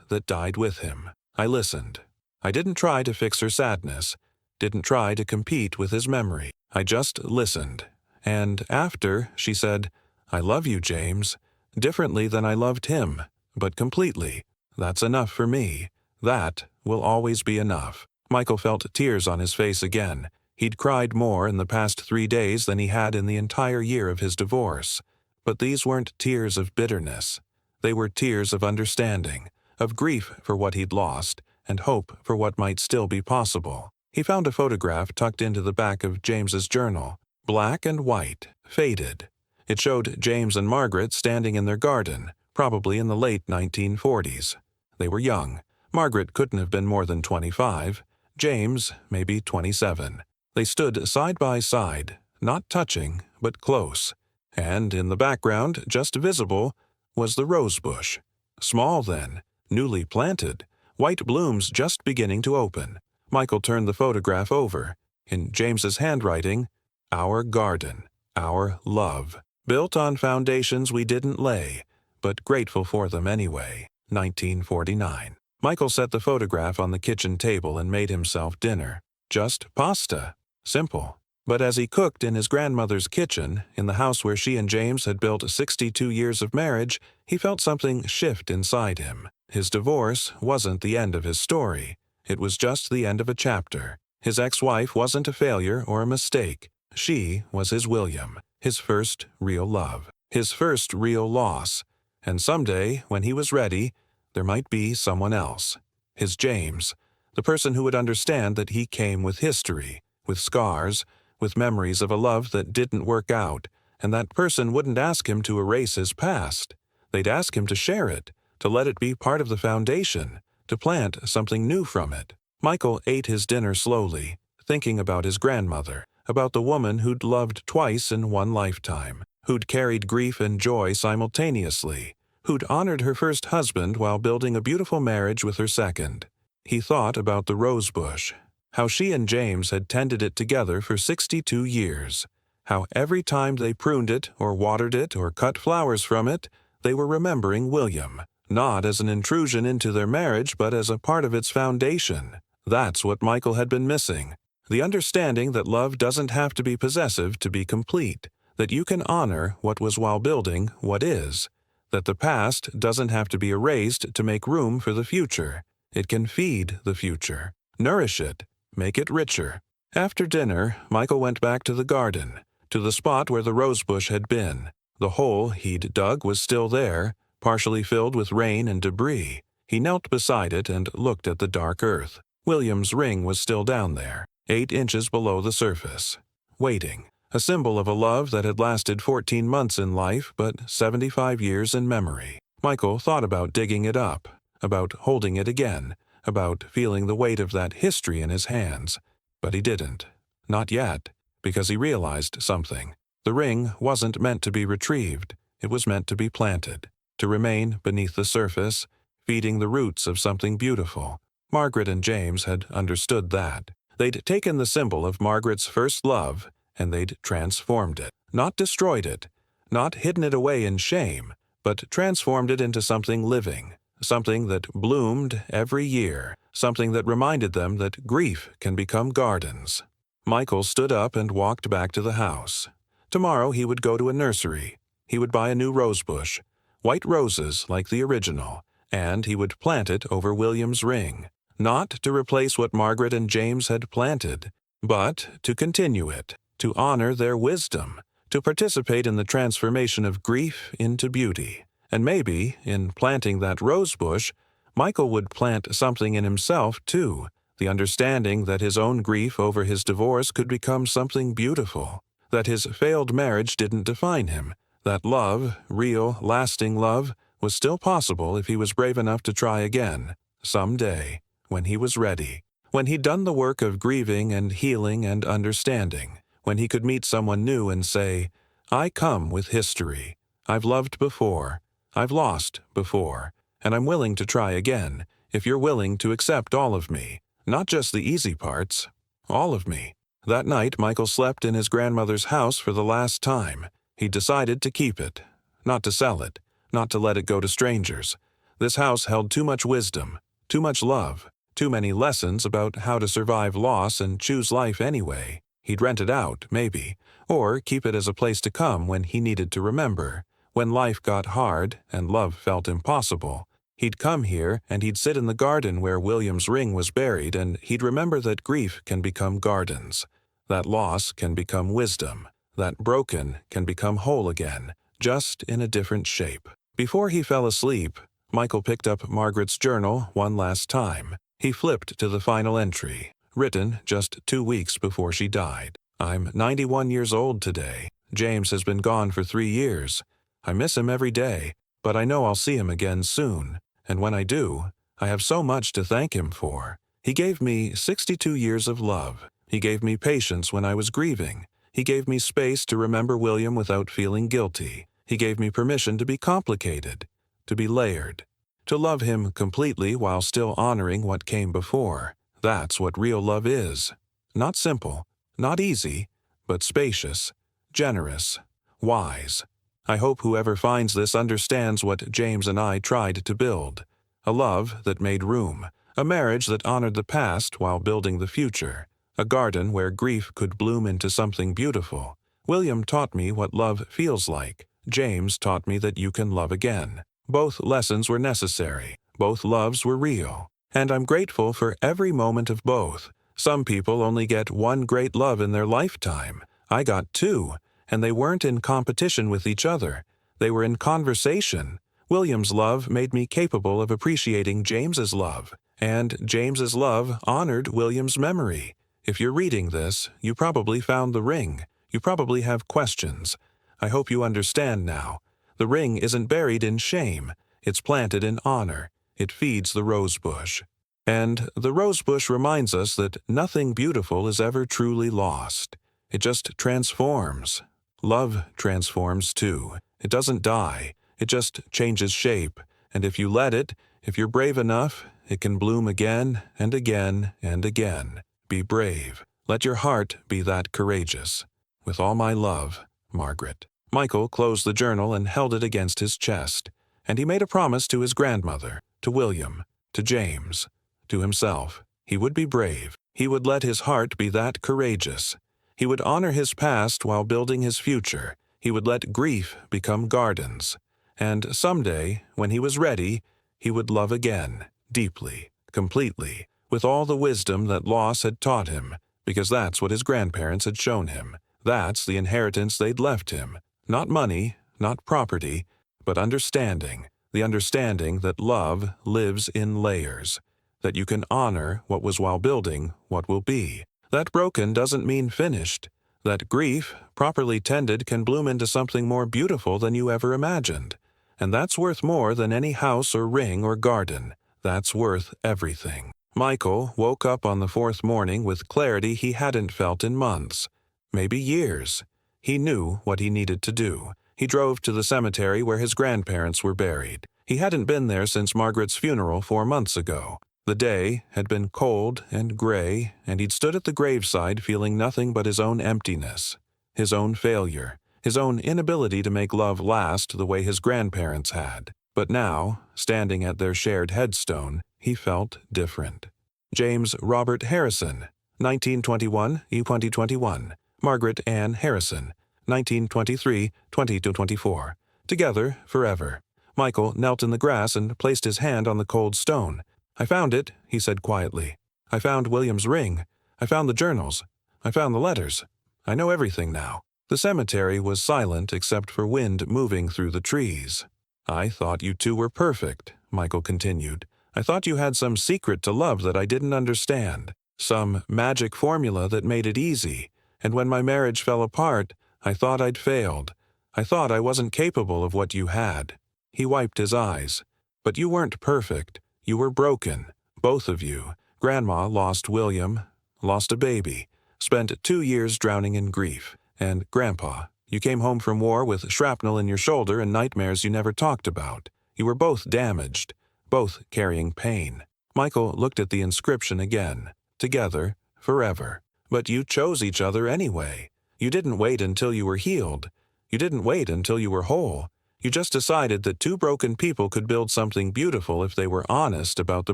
that died with him. I listened. I didn't try to fix her sadness, didn't try to compete with his memory. I just listened. And after, she said, I love you, James, differently than I loved him, but completely. That's enough for me. That will always be enough. Michael felt tears on his face again. He'd cried more in the past 3 days than he had in the entire year of his divorce. But these weren't tears of bitterness. They were tears of understanding, of grief for what he'd lost, and hope for what might still be possible. He found a photograph tucked into the back of James's journal, black and white, faded. It showed James and Margaret standing in their garden, probably in the late 1940s. They were young. Margaret couldn't have been more than 25. James, maybe 27. They stood side by side, not touching, but close. And in the background, just visible, was the rose bush. Small then, newly planted, white blooms just beginning to open. Michael turned the photograph over. In James's handwriting, our garden, our love, built on foundations we didn't lay, but grateful for them anyway. 1949. Michael set the photograph on the kitchen table and made himself dinner. Just pasta. Simple. But as he cooked in his grandmother's kitchen, in the house where she and James had built 62 years of marriage, he felt something shift inside him. His divorce wasn't the end of his story. It was just the end of a chapter. His ex-wife wasn't a failure or a mistake. She was his William, his first real love, his first real loss. And someday, when he was ready, there might be someone else. His James, the person who would understand that he came with history, with scars, with memories of a love that didn't work out, and that person wouldn't ask him to erase his past. They'd ask him to share it, to let it be part of the foundation, to plant something new from it. Michael ate his dinner slowly, thinking about his grandmother, about the woman who'd loved twice in one lifetime, who'd carried grief and joy simultaneously, who'd honored her first husband while building a beautiful marriage with her second. He thought about the rose bush, how she and James had tended it together for 62 years, how every time they pruned it or watered it or cut flowers from it, they were remembering William, not as an intrusion into their marriage but as a part of its foundation. That's what Michael had been missing. The understanding that love doesn't have to be possessive to be complete, that you can honor what was while building what is, that the past doesn't have to be erased to make room for the future. It can feed the future, nourish it, make it richer. After dinner, Michael went back to the garden, to the spot where the rosebush had been. The hole he'd dug was still there, partially filled with rain and debris. He knelt beside it and looked at the dark earth. William's ring was still down there, 8 inches below the surface, waiting, a symbol of a love that had lasted 14 months in life but 75 years in memory. Michael thought about digging it up, about holding it again, about feeling the weight of that history in his hands. But he didn't. Not yet, because he realized something. The ring wasn't meant to be retrieved. It was meant to be planted, to remain beneath the surface, feeding the roots of something beautiful. Margaret and James had understood that. They'd taken the symbol of Margaret's first love, and they'd transformed it. Not destroyed it, not hidden it away in shame, but transformed it into something living, something that bloomed every year, something that reminded them that grief can become gardens. Michael stood up and walked back to the house. Tomorrow he would go to a nursery. He would buy a new rosebush, white roses like the original, and he would plant it over William's ring, not to replace what Margaret and James had planted, but to continue it, to honor their wisdom, to participate in the transformation of grief into beauty. And maybe, in planting that rosebush, Michael would plant something in himself, too, the understanding that his own grief over his divorce could become something beautiful, that his failed marriage didn't define him, that love, real, lasting love, was still possible if he was brave enough to try again, someday, when he was ready, when he'd done the work of grieving and healing and understanding, when he could meet someone new and say, "I come with history. I've loved before. I've lost before. And I'm willing to try again, if you're willing to accept all of me, not just the easy parts, all of me." That night, Michael slept in his grandmother's house for the last time. He decided to keep it, not to sell it, not to let it go to strangers. This house held too much wisdom, too much love, too many lessons about how to survive loss and choose life anyway. He'd rent it out, maybe, or keep it as a place to come when he needed to remember. When life got hard and love felt impossible, he'd come here and he'd sit in the garden where William's ring was buried, and he'd remember that grief can become gardens, that loss can become wisdom, that broken can become whole again, just in a different shape. Before he fell asleep, Michael picked up Margaret's journal one last time. He flipped to the final entry, written just 2 weeks before she died. "I'm 91 years old today. James has been gone for 3 years. I miss him every day, but I know I'll see him again soon. And when I do, I have so much to thank him for. He gave me 62 years of love. He gave me patience when I was grieving. He gave me space to remember William without feeling guilty. He gave me permission to be complicated, to be layered, to love him completely while still honoring what came before. That's what real love is. Not simple, not easy, but spacious, generous, wise. I hope whoever finds this understands what James and I tried to build. A love that made room, a marriage that honored the past while building the future, a garden where grief could bloom into something beautiful. William taught me what love feels like. James taught me that you can love again. Both lessons were necessary. Both loves were real. And I'm grateful for every moment of both. Some people only get one great love in their lifetime. I got 2. And they weren't in competition with each other. They were in conversation. William's love made me capable of appreciating James's love, and James's love honored William's memory. If you're reading this, you probably found the ring. You probably have questions. I hope you understand now. The ring isn't buried in shame. It's planted in honor. It feeds the rosebush. And the rosebush reminds us that nothing beautiful is ever truly lost. It just transforms. Love transforms too. It doesn't die. It just changes shape. And if you let it, if you're brave enough, it can bloom again and again and again. Be brave. Let your heart be that courageous. With all my love, Margaret. Michael closed the journal and held it against his chest. And he made a promise to his grandmother, to William, to James, to himself. He would be brave. He would let his heart be that courageous. He would honor his past while building his future. He would let grief become gardens. And someday, when he was ready, he would love again, deeply, completely, with all the wisdom that loss had taught him, because that's what his grandparents had shown him. That's the inheritance they'd left him. Not money, not property, but understanding. The understanding that love lives in layers, that you can honor what was while building what will be. That broken doesn't mean finished. That grief, properly tended, can bloom into something more beautiful than you ever imagined. And that's worth more than any house or ring or garden. That's worth everything. Michael woke up on the fourth morning with clarity he hadn't felt in months, maybe years. He knew what he needed to do. He drove to the cemetery where his grandparents were buried. He hadn't been there since Margaret's funeral 4 months ago. The day had been cold and gray, and he'd stood at the graveside feeling nothing but his own emptiness, his own failure, his own inability to make love last the way his grandparents had. But now, standing at their shared headstone, he felt different. James Robert Harrison, 1921–2021. Margaret Ann Harrison, 1923–20–24. Together, forever. Michael knelt in the grass and placed his hand on the cold stone. "I found it," he said quietly. "I found William's ring. I found the journals. I found the letters. I know everything now." The cemetery was silent except for wind moving through the trees. "I thought you two were perfect," Michael continued. "I thought you had some secret to love that I didn't understand, some magic formula that made it easy. And when my marriage fell apart, I thought I'd failed. I thought I wasn't capable of what you had." He wiped his eyes. "But you weren't perfect. You were broken, both of you. Grandma lost William, lost a baby, spent 2 years drowning in grief. And Grandpa, you came home from war with shrapnel in your shoulder and nightmares you never talked about. You were both damaged, both carrying pain." Michael looked at the inscription again. "Together, forever. But you chose each other anyway. You didn't wait until you were healed. You didn't wait until you were whole. You just decided that two broken people could build something beautiful if they were honest about the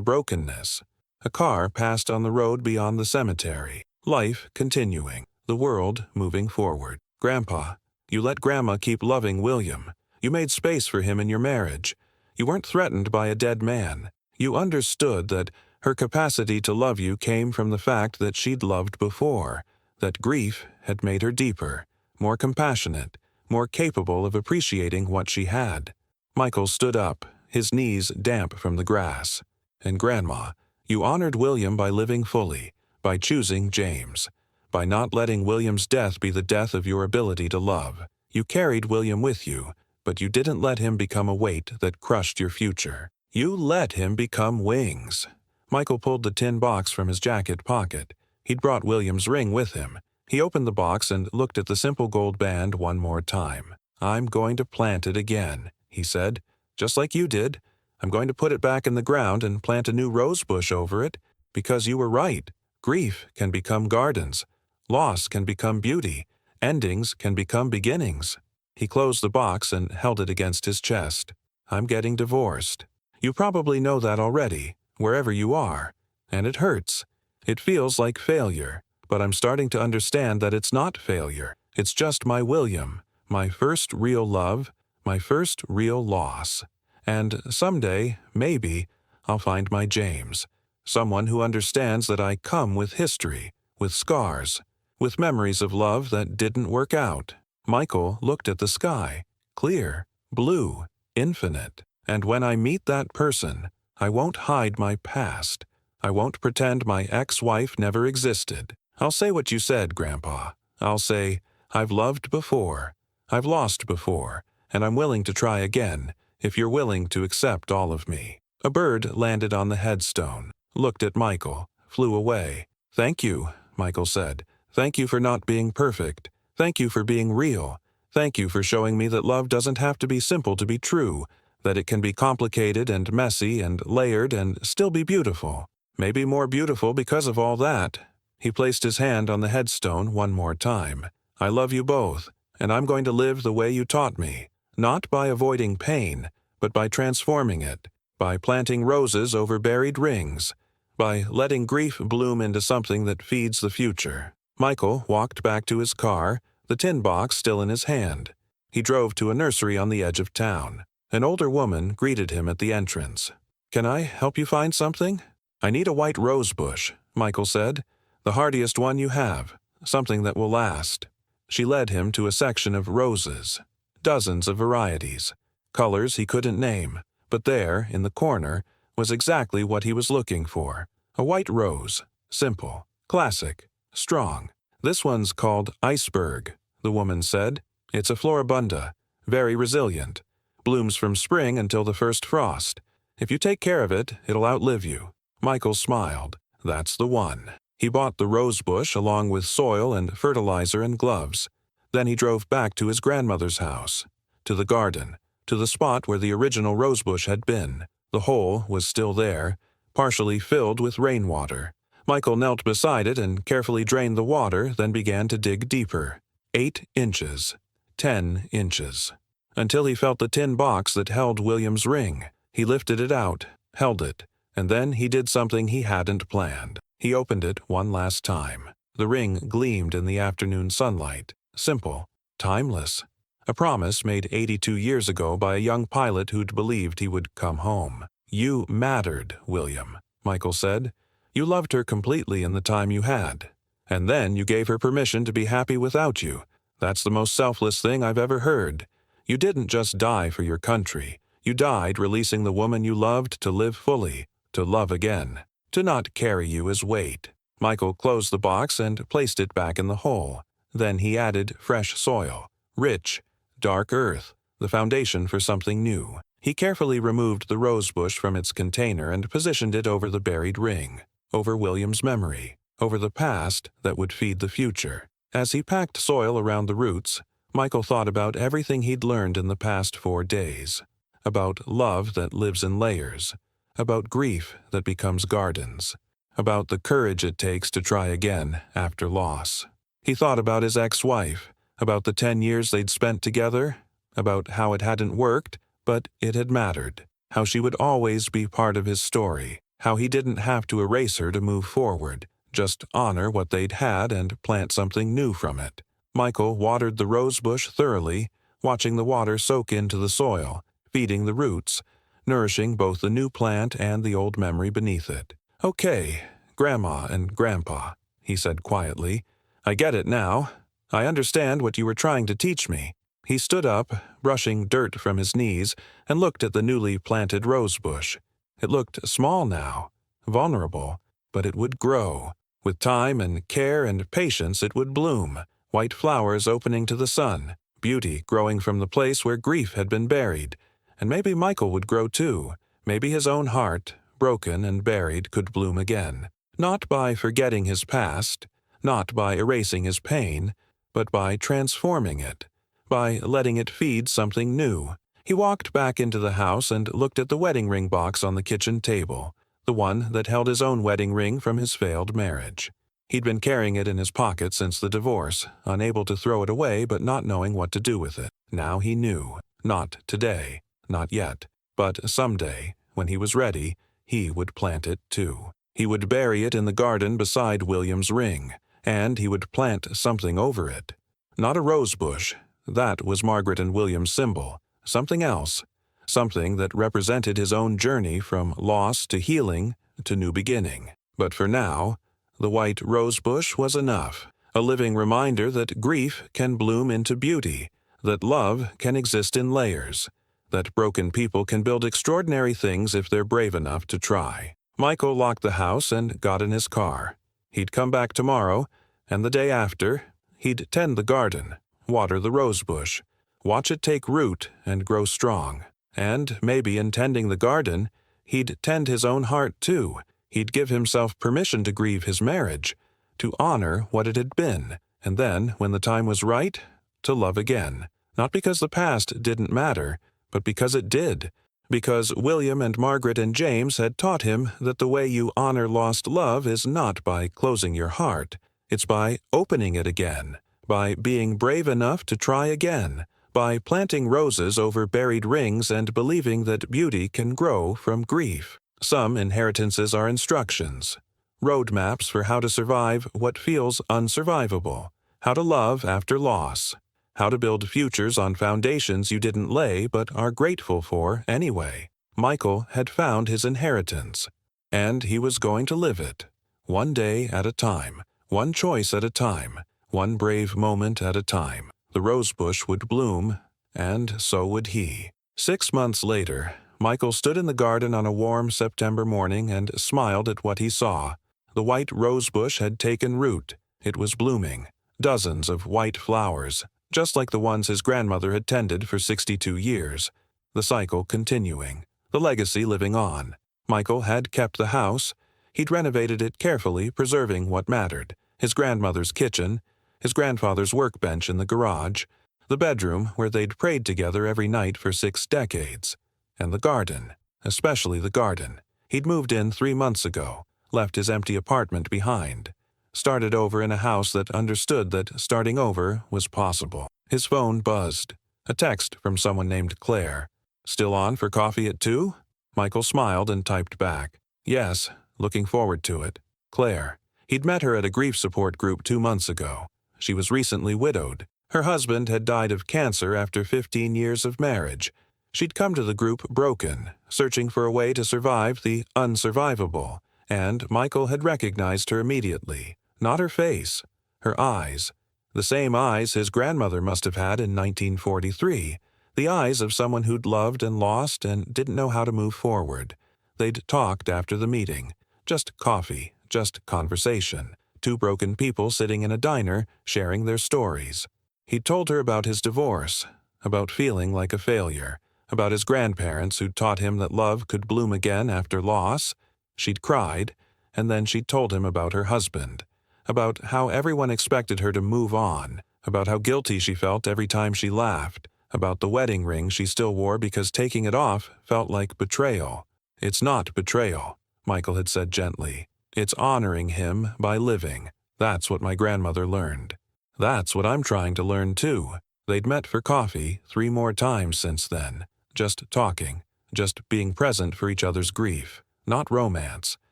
brokenness." A car passed on the road beyond the cemetery. Life continuing. The world moving forward. "Grandpa, you let Grandma keep loving William. You made space for him in your marriage. You weren't threatened by a dead man. You understood that her capacity to love you came from the fact that she'd loved before, that grief had made her deeper, more compassionate, more capable of appreciating what she had." Michael stood up, his knees damp from the grass. "And Grandma, you honored William by living fully, by choosing James, by not letting William's death be the death of your ability to love. You carried William with you, but you didn't let him become a weight that crushed your future. You let him become wings." Michael pulled the tin box from his jacket pocket. He'd brought William's ring with him. He opened the box and looked at the simple gold band one more time. "I'm going to plant it again," he said, "just like you did. I'm going to put it back in the ground and plant a new rose bush over it, because you were right. Grief can become gardens. Loss can become beauty. Endings can become beginnings." He closed the box and held it against his chest. "I'm getting divorced. You probably know that already, wherever you are. And it hurts. It feels like failure. But I'm starting to understand that it's not failure. It's just my William, my first real love, my first real loss. And someday, maybe, I'll find my James. Someone who understands that I come with history, with scars, with memories of love that didn't work out." Michael looked at the sky, clear, blue, infinite. "And when I meet that person, I won't hide my past. I won't pretend my ex-wife never existed. I'll say what you said, Grandpa. I'll say, I've loved before, I've lost before, and I'm willing to try again, if you're willing to accept all of me." A bird landed on the headstone, looked at Michael, flew away. "Thank you," Michael said. "Thank you for not being perfect. Thank you for being real. Thank you for showing me that love doesn't have to be simple to be true, that it can be complicated and messy and layered and still be beautiful. Maybe more beautiful because of all that." He placed his hand on the headstone one more time. "I love you both, and I'm going to live the way you taught me, not by avoiding pain, but by transforming it, by planting roses over buried rings, by letting grief bloom into something that feeds the future." Michael walked back to his car, the tin box still in his hand. He drove to a nursery on the edge of town. An older woman greeted him at the entrance. "Can I help you find something?" "I need a white rose bush," Michael said. "The hardiest one you have. Something that will last." She led him to a section of roses. Dozens of varieties. Colors he couldn't name. But there, in the corner, was exactly what he was looking for. A white rose. Simple. Classic. Strong. "This one's called Iceberg," the woman said. "It's a floribunda. Very resilient. Blooms from spring until the first frost. If you take care of it, it'll outlive you." Michael smiled. That's the one. He bought the rose bush along with soil and fertilizer and gloves. Then he drove back to his grandmother's house, to the garden, to the spot where the original rosebush had been. The hole was still there, partially filled with rainwater. Michael knelt beside it and carefully drained the water, then began to dig deeper. 8 inches. 10 inches. Until he felt the tin box that held William's ring. He lifted it out, held it, and then he did something he hadn't planned. He opened it one last time. The ring gleamed in the afternoon sunlight. Simple. Timeless. A promise made 82 years ago by a young pilot who'd believed he would come home. "You mattered, William," Michael said. "You loved her completely in the time you had. And then you gave her permission to be happy without you. That's the most selfless thing I've ever heard. You didn't just die for your country. You died releasing the woman you loved to live fully, to love again, to not carry you as weight." Michael closed the box and placed it back in the hole. Then he added fresh soil, rich, dark earth, the foundation for something new. He carefully removed the rosebush from its container and positioned it over the buried ring, over William's memory, over the past that would feed the future. As he packed soil around the roots, Michael thought about everything he'd learned in the past 4 days. About love that lives in layers. About grief that becomes gardens. About the courage it takes to try again after loss. He thought about his ex-wife, about the 10 years they'd spent together, about how it hadn't worked, but it had mattered, how she would always be part of his story, how he didn't have to erase her to move forward, just honor what they'd had and plant something new from it. Michael watered the rosebush thoroughly, watching the water soak into the soil, feeding the roots, nourishing both the new plant and the old memory beneath it. "Okay, Grandma and Grandpa," he said quietly. "I get it now. I understand what you were trying to teach me." He stood up, brushing dirt from his knees, and looked at the newly planted rosebush. It looked small now, vulnerable, but it would grow. With time and care and patience it would bloom, white flowers opening to the sun, beauty growing from the place where grief had been buried. And maybe Michael would grow too. Maybe his own heart, broken and buried, could bloom again. Not by forgetting his past, not by erasing his pain, but by transforming it, by letting it feed something new. He walked back into the house and looked at the wedding ring box on the kitchen table, the one that held his own wedding ring from his failed marriage. He'd been carrying it in his pocket since the divorce, unable to throw it away but not knowing what to do with it. Now he knew. Not today. Not yet. But someday, when he was ready, he would plant it too. He would bury it in the garden beside William's ring, and he would plant something over it. Not a rose bush. That was Margaret and William's symbol. Something else. Something that represented his own journey from loss to healing to new beginning. But for now, the white rose bush was enough. A living reminder that grief can bloom into beauty, that love can exist in layers, that broken people can build extraordinary things if they're brave enough to try. Michael locked the house and got in his car. He'd come back tomorrow, and the day after, he'd tend the garden, water the rosebush, watch it take root and grow strong. And maybe in tending the garden, he'd tend his own heart too. He'd give himself permission to grieve his marriage, to honor what it had been, and then, when the time was right, to love again. Not because the past didn't matter, but because it did. Because William and Margaret and James had taught him that the way you honor lost love is not by closing your heart. It's by opening it again, by being brave enough to try again, by planting roses over buried rings and believing that beauty can grow from grief. Some inheritances are instructions, roadmaps for how to survive what feels unsurvivable, how to love after loss, how to build futures on foundations you didn't lay but are grateful for anyway. Michael had found his inheritance, and he was going to live it, one day at a time, one choice at a time, one brave moment at a time. The rosebush would bloom, and so would he. 6 months later, Michael stood in the garden on a warm September morning and smiled at what he saw. The white rosebush had taken root. It was blooming. Dozens of white flowers, just like the ones his grandmother had tended for 62 years. The cycle continuing. The legacy living on. Michael had kept the house. He'd renovated it carefully, preserving what mattered. His grandmother's kitchen, his grandfather's workbench in the garage, the bedroom where they'd prayed together every night for 6 decades, and the garden, especially the garden. He'd moved in 3 months ago, left his empty apartment behind, started over in a house that understood that starting over was possible. His phone buzzed. A text from someone named Claire. "Still on for coffee at 2?" Michael smiled and typed back. "Yes, looking forward to it." Claire. He'd met her at a grief support group 2 months ago. She was recently widowed. Her husband had died of cancer after 15 years of marriage. She'd come to the group broken, searching for a way to survive the unsurvivable, and Michael had recognized her immediately. Not her face, her eyes. The same eyes his grandmother must have had in 1943. The eyes of someone who'd loved and lost and didn't know how to move forward. They'd talked after the meeting. Just coffee, just conversation. 2 broken people sitting in a diner, sharing their stories. He'd told her about his divorce, about feeling like a failure, about his grandparents who'd taught him that love could bloom again after loss. She'd cried, and then she'd told him about her husband, about how everyone expected her to move on, about how guilty she felt every time she laughed, about the wedding ring she still wore because taking it off felt like betrayal. "It's not betrayal," Michael had said gently. "It's honoring him by living. That's what my grandmother learned. That's what I'm trying to learn too." They'd met for coffee 3 more times since then. Just talking, just being present for each other's grief. Not romance.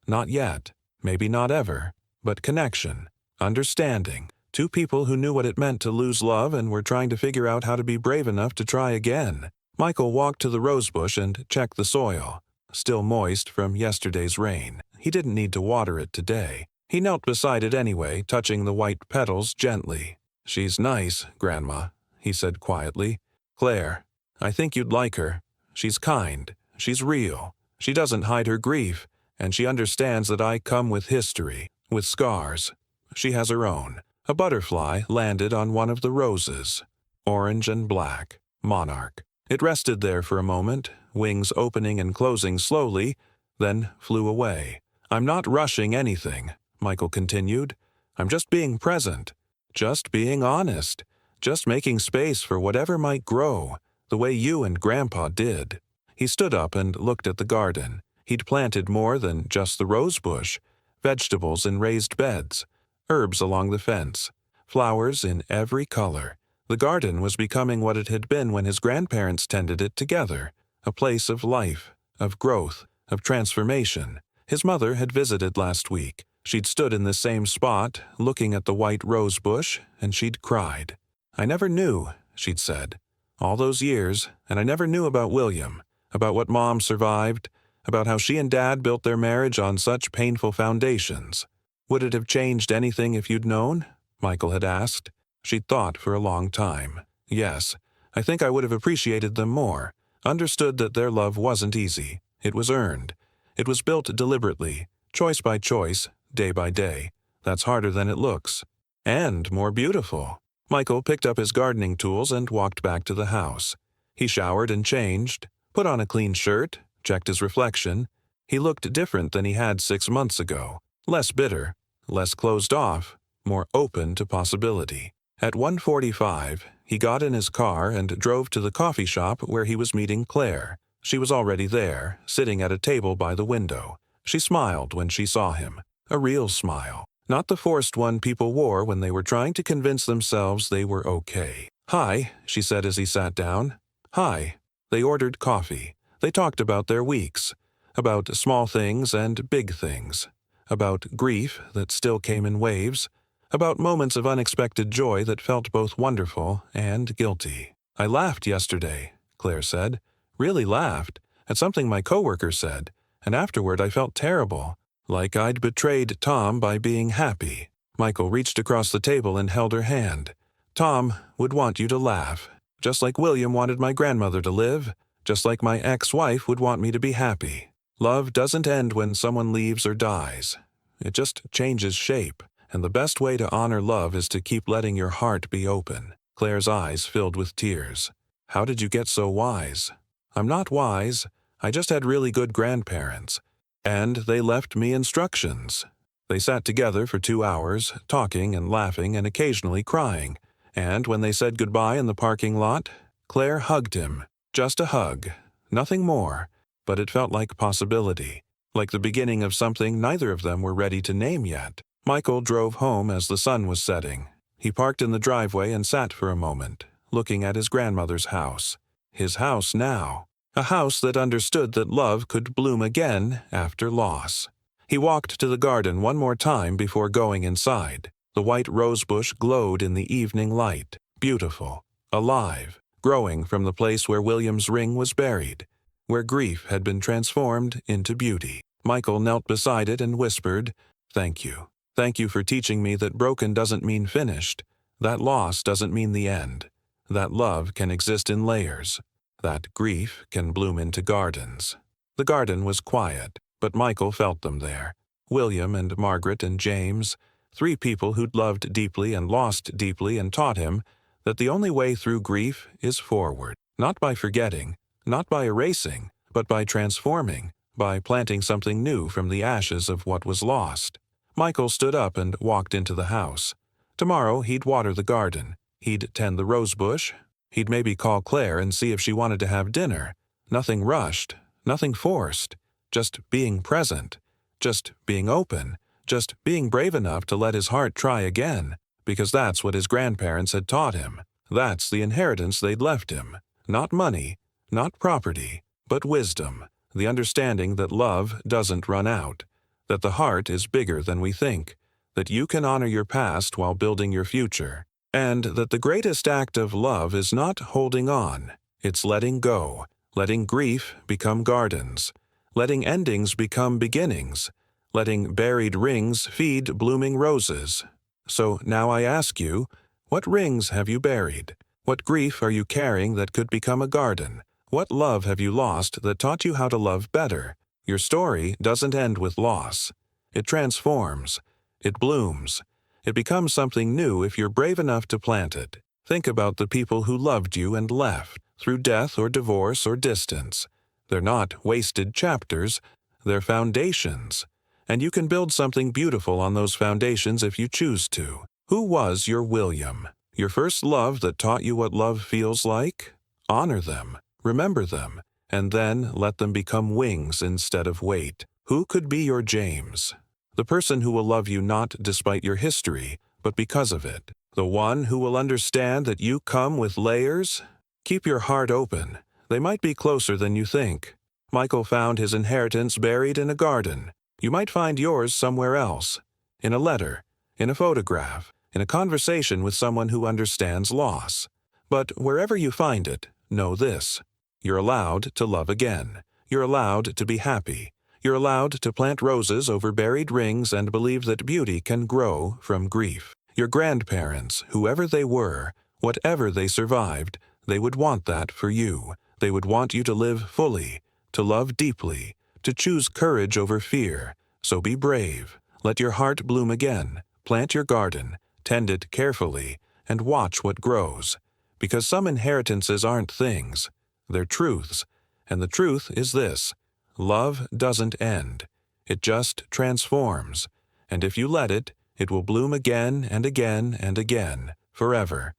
Not yet. Maybe not ever. But connection. Understanding. 2 people who knew what it meant to lose love and were trying to figure out how to be brave enough to try again. Michael walked to the rosebush and checked the soil. Still moist from yesterday's rain. He didn't need to water it today. He knelt beside it anyway, touching the white petals gently. "She's nice, Grandma," he said quietly. "Claire. I think you'd like her. She's kind. She's real. She doesn't hide her grief, and she understands that I come with history, with scars. She has her own." A butterfly landed on one of the roses. Orange and black. Monarch. It rested there for a moment, wings opening and closing slowly, then flew away. "I'm not rushing anything," Michael continued. "I'm just being present. Just being honest. Just making space for whatever might grow, the way you and Grandpa did." He stood up and looked at the garden. He'd planted more than just the rosebush. Vegetables in raised beds. Herbs along the fence. Flowers in every color. The garden was becoming what it had been when his grandparents tended it together. A place of life, of growth, of transformation. His mother had visited last week. She'd stood in the same spot, looking at the white rose bush, and she'd cried. "I never knew," she'd said. "All those years, and I never knew about William, about what Mom survived, about how she and Dad built their marriage on such painful foundations." "Would it have changed anything if you'd known?" Michael had asked. She'd thought for a long time. "Yes, I think I would have appreciated them more, understood that their love wasn't easy. It was earned. It was built deliberately, choice by choice, day by day. That's harder than it looks. And more beautiful." Michael picked up his gardening tools and walked back to the house. He showered and changed, put on a clean shirt, checked his reflection. He looked different than he had 6 months ago. Less bitter, less closed off, more open to possibility. At 1:45, he got in his car and drove to the coffee shop where he was meeting Claire. She was already there, sitting at a table by the window. She smiled when she saw him. A real smile. Not the forced one people wore when they were trying to convince themselves they were okay. "Hi," she said as he sat down. "Hi." They ordered coffee. They talked about their weeks. About small things and big things. About grief that still came in waves. about moments of unexpected joy that felt both wonderful and guilty. "I laughed yesterday," Claire said. "Really laughed, at something my coworker said, and afterward I felt terrible, like I'd betrayed Tom by being happy." Michael reached across the table and held her hand. "Tom would want you to laugh, just like William wanted my grandmother to live, just like my ex-wife would want me to be happy. Love doesn't end when someone leaves or dies. It just changes shape, and the best way to honor love is to keep letting your heart be open." Claire's eyes filled with tears. "How did you get so wise?" "I'm not wise. I just had really good grandparents. And they left me instructions." They sat together for 2 hours, talking and laughing and occasionally crying. And when they said goodbye in the parking lot, Claire hugged him. Just a hug. Nothing more. But it felt like possibility. Like the beginning of something neither of them were ready to name yet. Michael drove home as the sun was setting. He parked in the driveway and sat for a moment, looking at his grandmother's house. His house now. A house that understood that love could bloom again after loss. He walked to the garden one more time before going inside. The white rosebush glowed in the evening light, beautiful, alive, growing from the place where William's ring was buried, where grief had been transformed into beauty. Michael knelt beside it and whispered, "Thank you. Thank you for teaching me that broken doesn't mean finished, that loss doesn't mean the end, that love can exist in layers, that grief can bloom into gardens." The garden was quiet, but Michael felt them there. William and Margaret and James, 3 people who'd loved deeply and lost deeply and taught him that the only way through grief is forward, not by forgetting, not by erasing, but by transforming, by planting something new from the ashes of what was lost. Michael stood up and walked into the house. Tomorrow he'd water the garden. He'd tend the rosebush. He'd maybe call Claire and see if she wanted to have dinner. Nothing rushed, nothing forced. Just being present, just being open, just being brave enough to let his heart try again, because that's what his grandparents had taught him. That's the inheritance they'd left him. Not money, not property, but wisdom, the understanding that love doesn't run out, that the heart is bigger than we think, that you can honor your past while building your future, and that the greatest act of love is not holding on, it's letting go, letting grief become gardens, letting endings become beginnings, letting buried rings feed blooming roses. So now I ask you, what rings have you buried? What grief are you carrying that could become a garden? What love have you lost that taught you how to love better? Your story doesn't end with loss. It transforms. It blooms. It becomes something new if you're brave enough to plant it. Think about the people who loved you and left, through death or divorce or distance. They're not wasted chapters, they're foundations. And you can build something beautiful on those foundations if you choose to. Who was your William? Your first love that taught you what love feels like? Honor them, remember them, and then let them become wings instead of weight. Who could be your James? The person who will love you not despite your history, but because of it. The one who will understand that you come with layers? Keep your heart open. They might be closer than you think. Michael found his inheritance buried in a garden. You might find yours somewhere else. In a letter, in a photograph, in a conversation with someone who understands loss. But wherever you find it, know this. You're allowed to love again. You're allowed to be happy. You're allowed to plant roses over buried rings and believe that beauty can grow from grief. Your grandparents, whoever they were, whatever they survived, they would want that for you. They would want you to live fully, to love deeply, to choose courage over fear. So be brave. Let your heart bloom again. Plant your garden, tend it carefully, and watch what grows. Because some inheritances aren't things. They're truths. And the truth is this. Love doesn't end. It just transforms. And if you let it, it will bloom again and again and again, forever.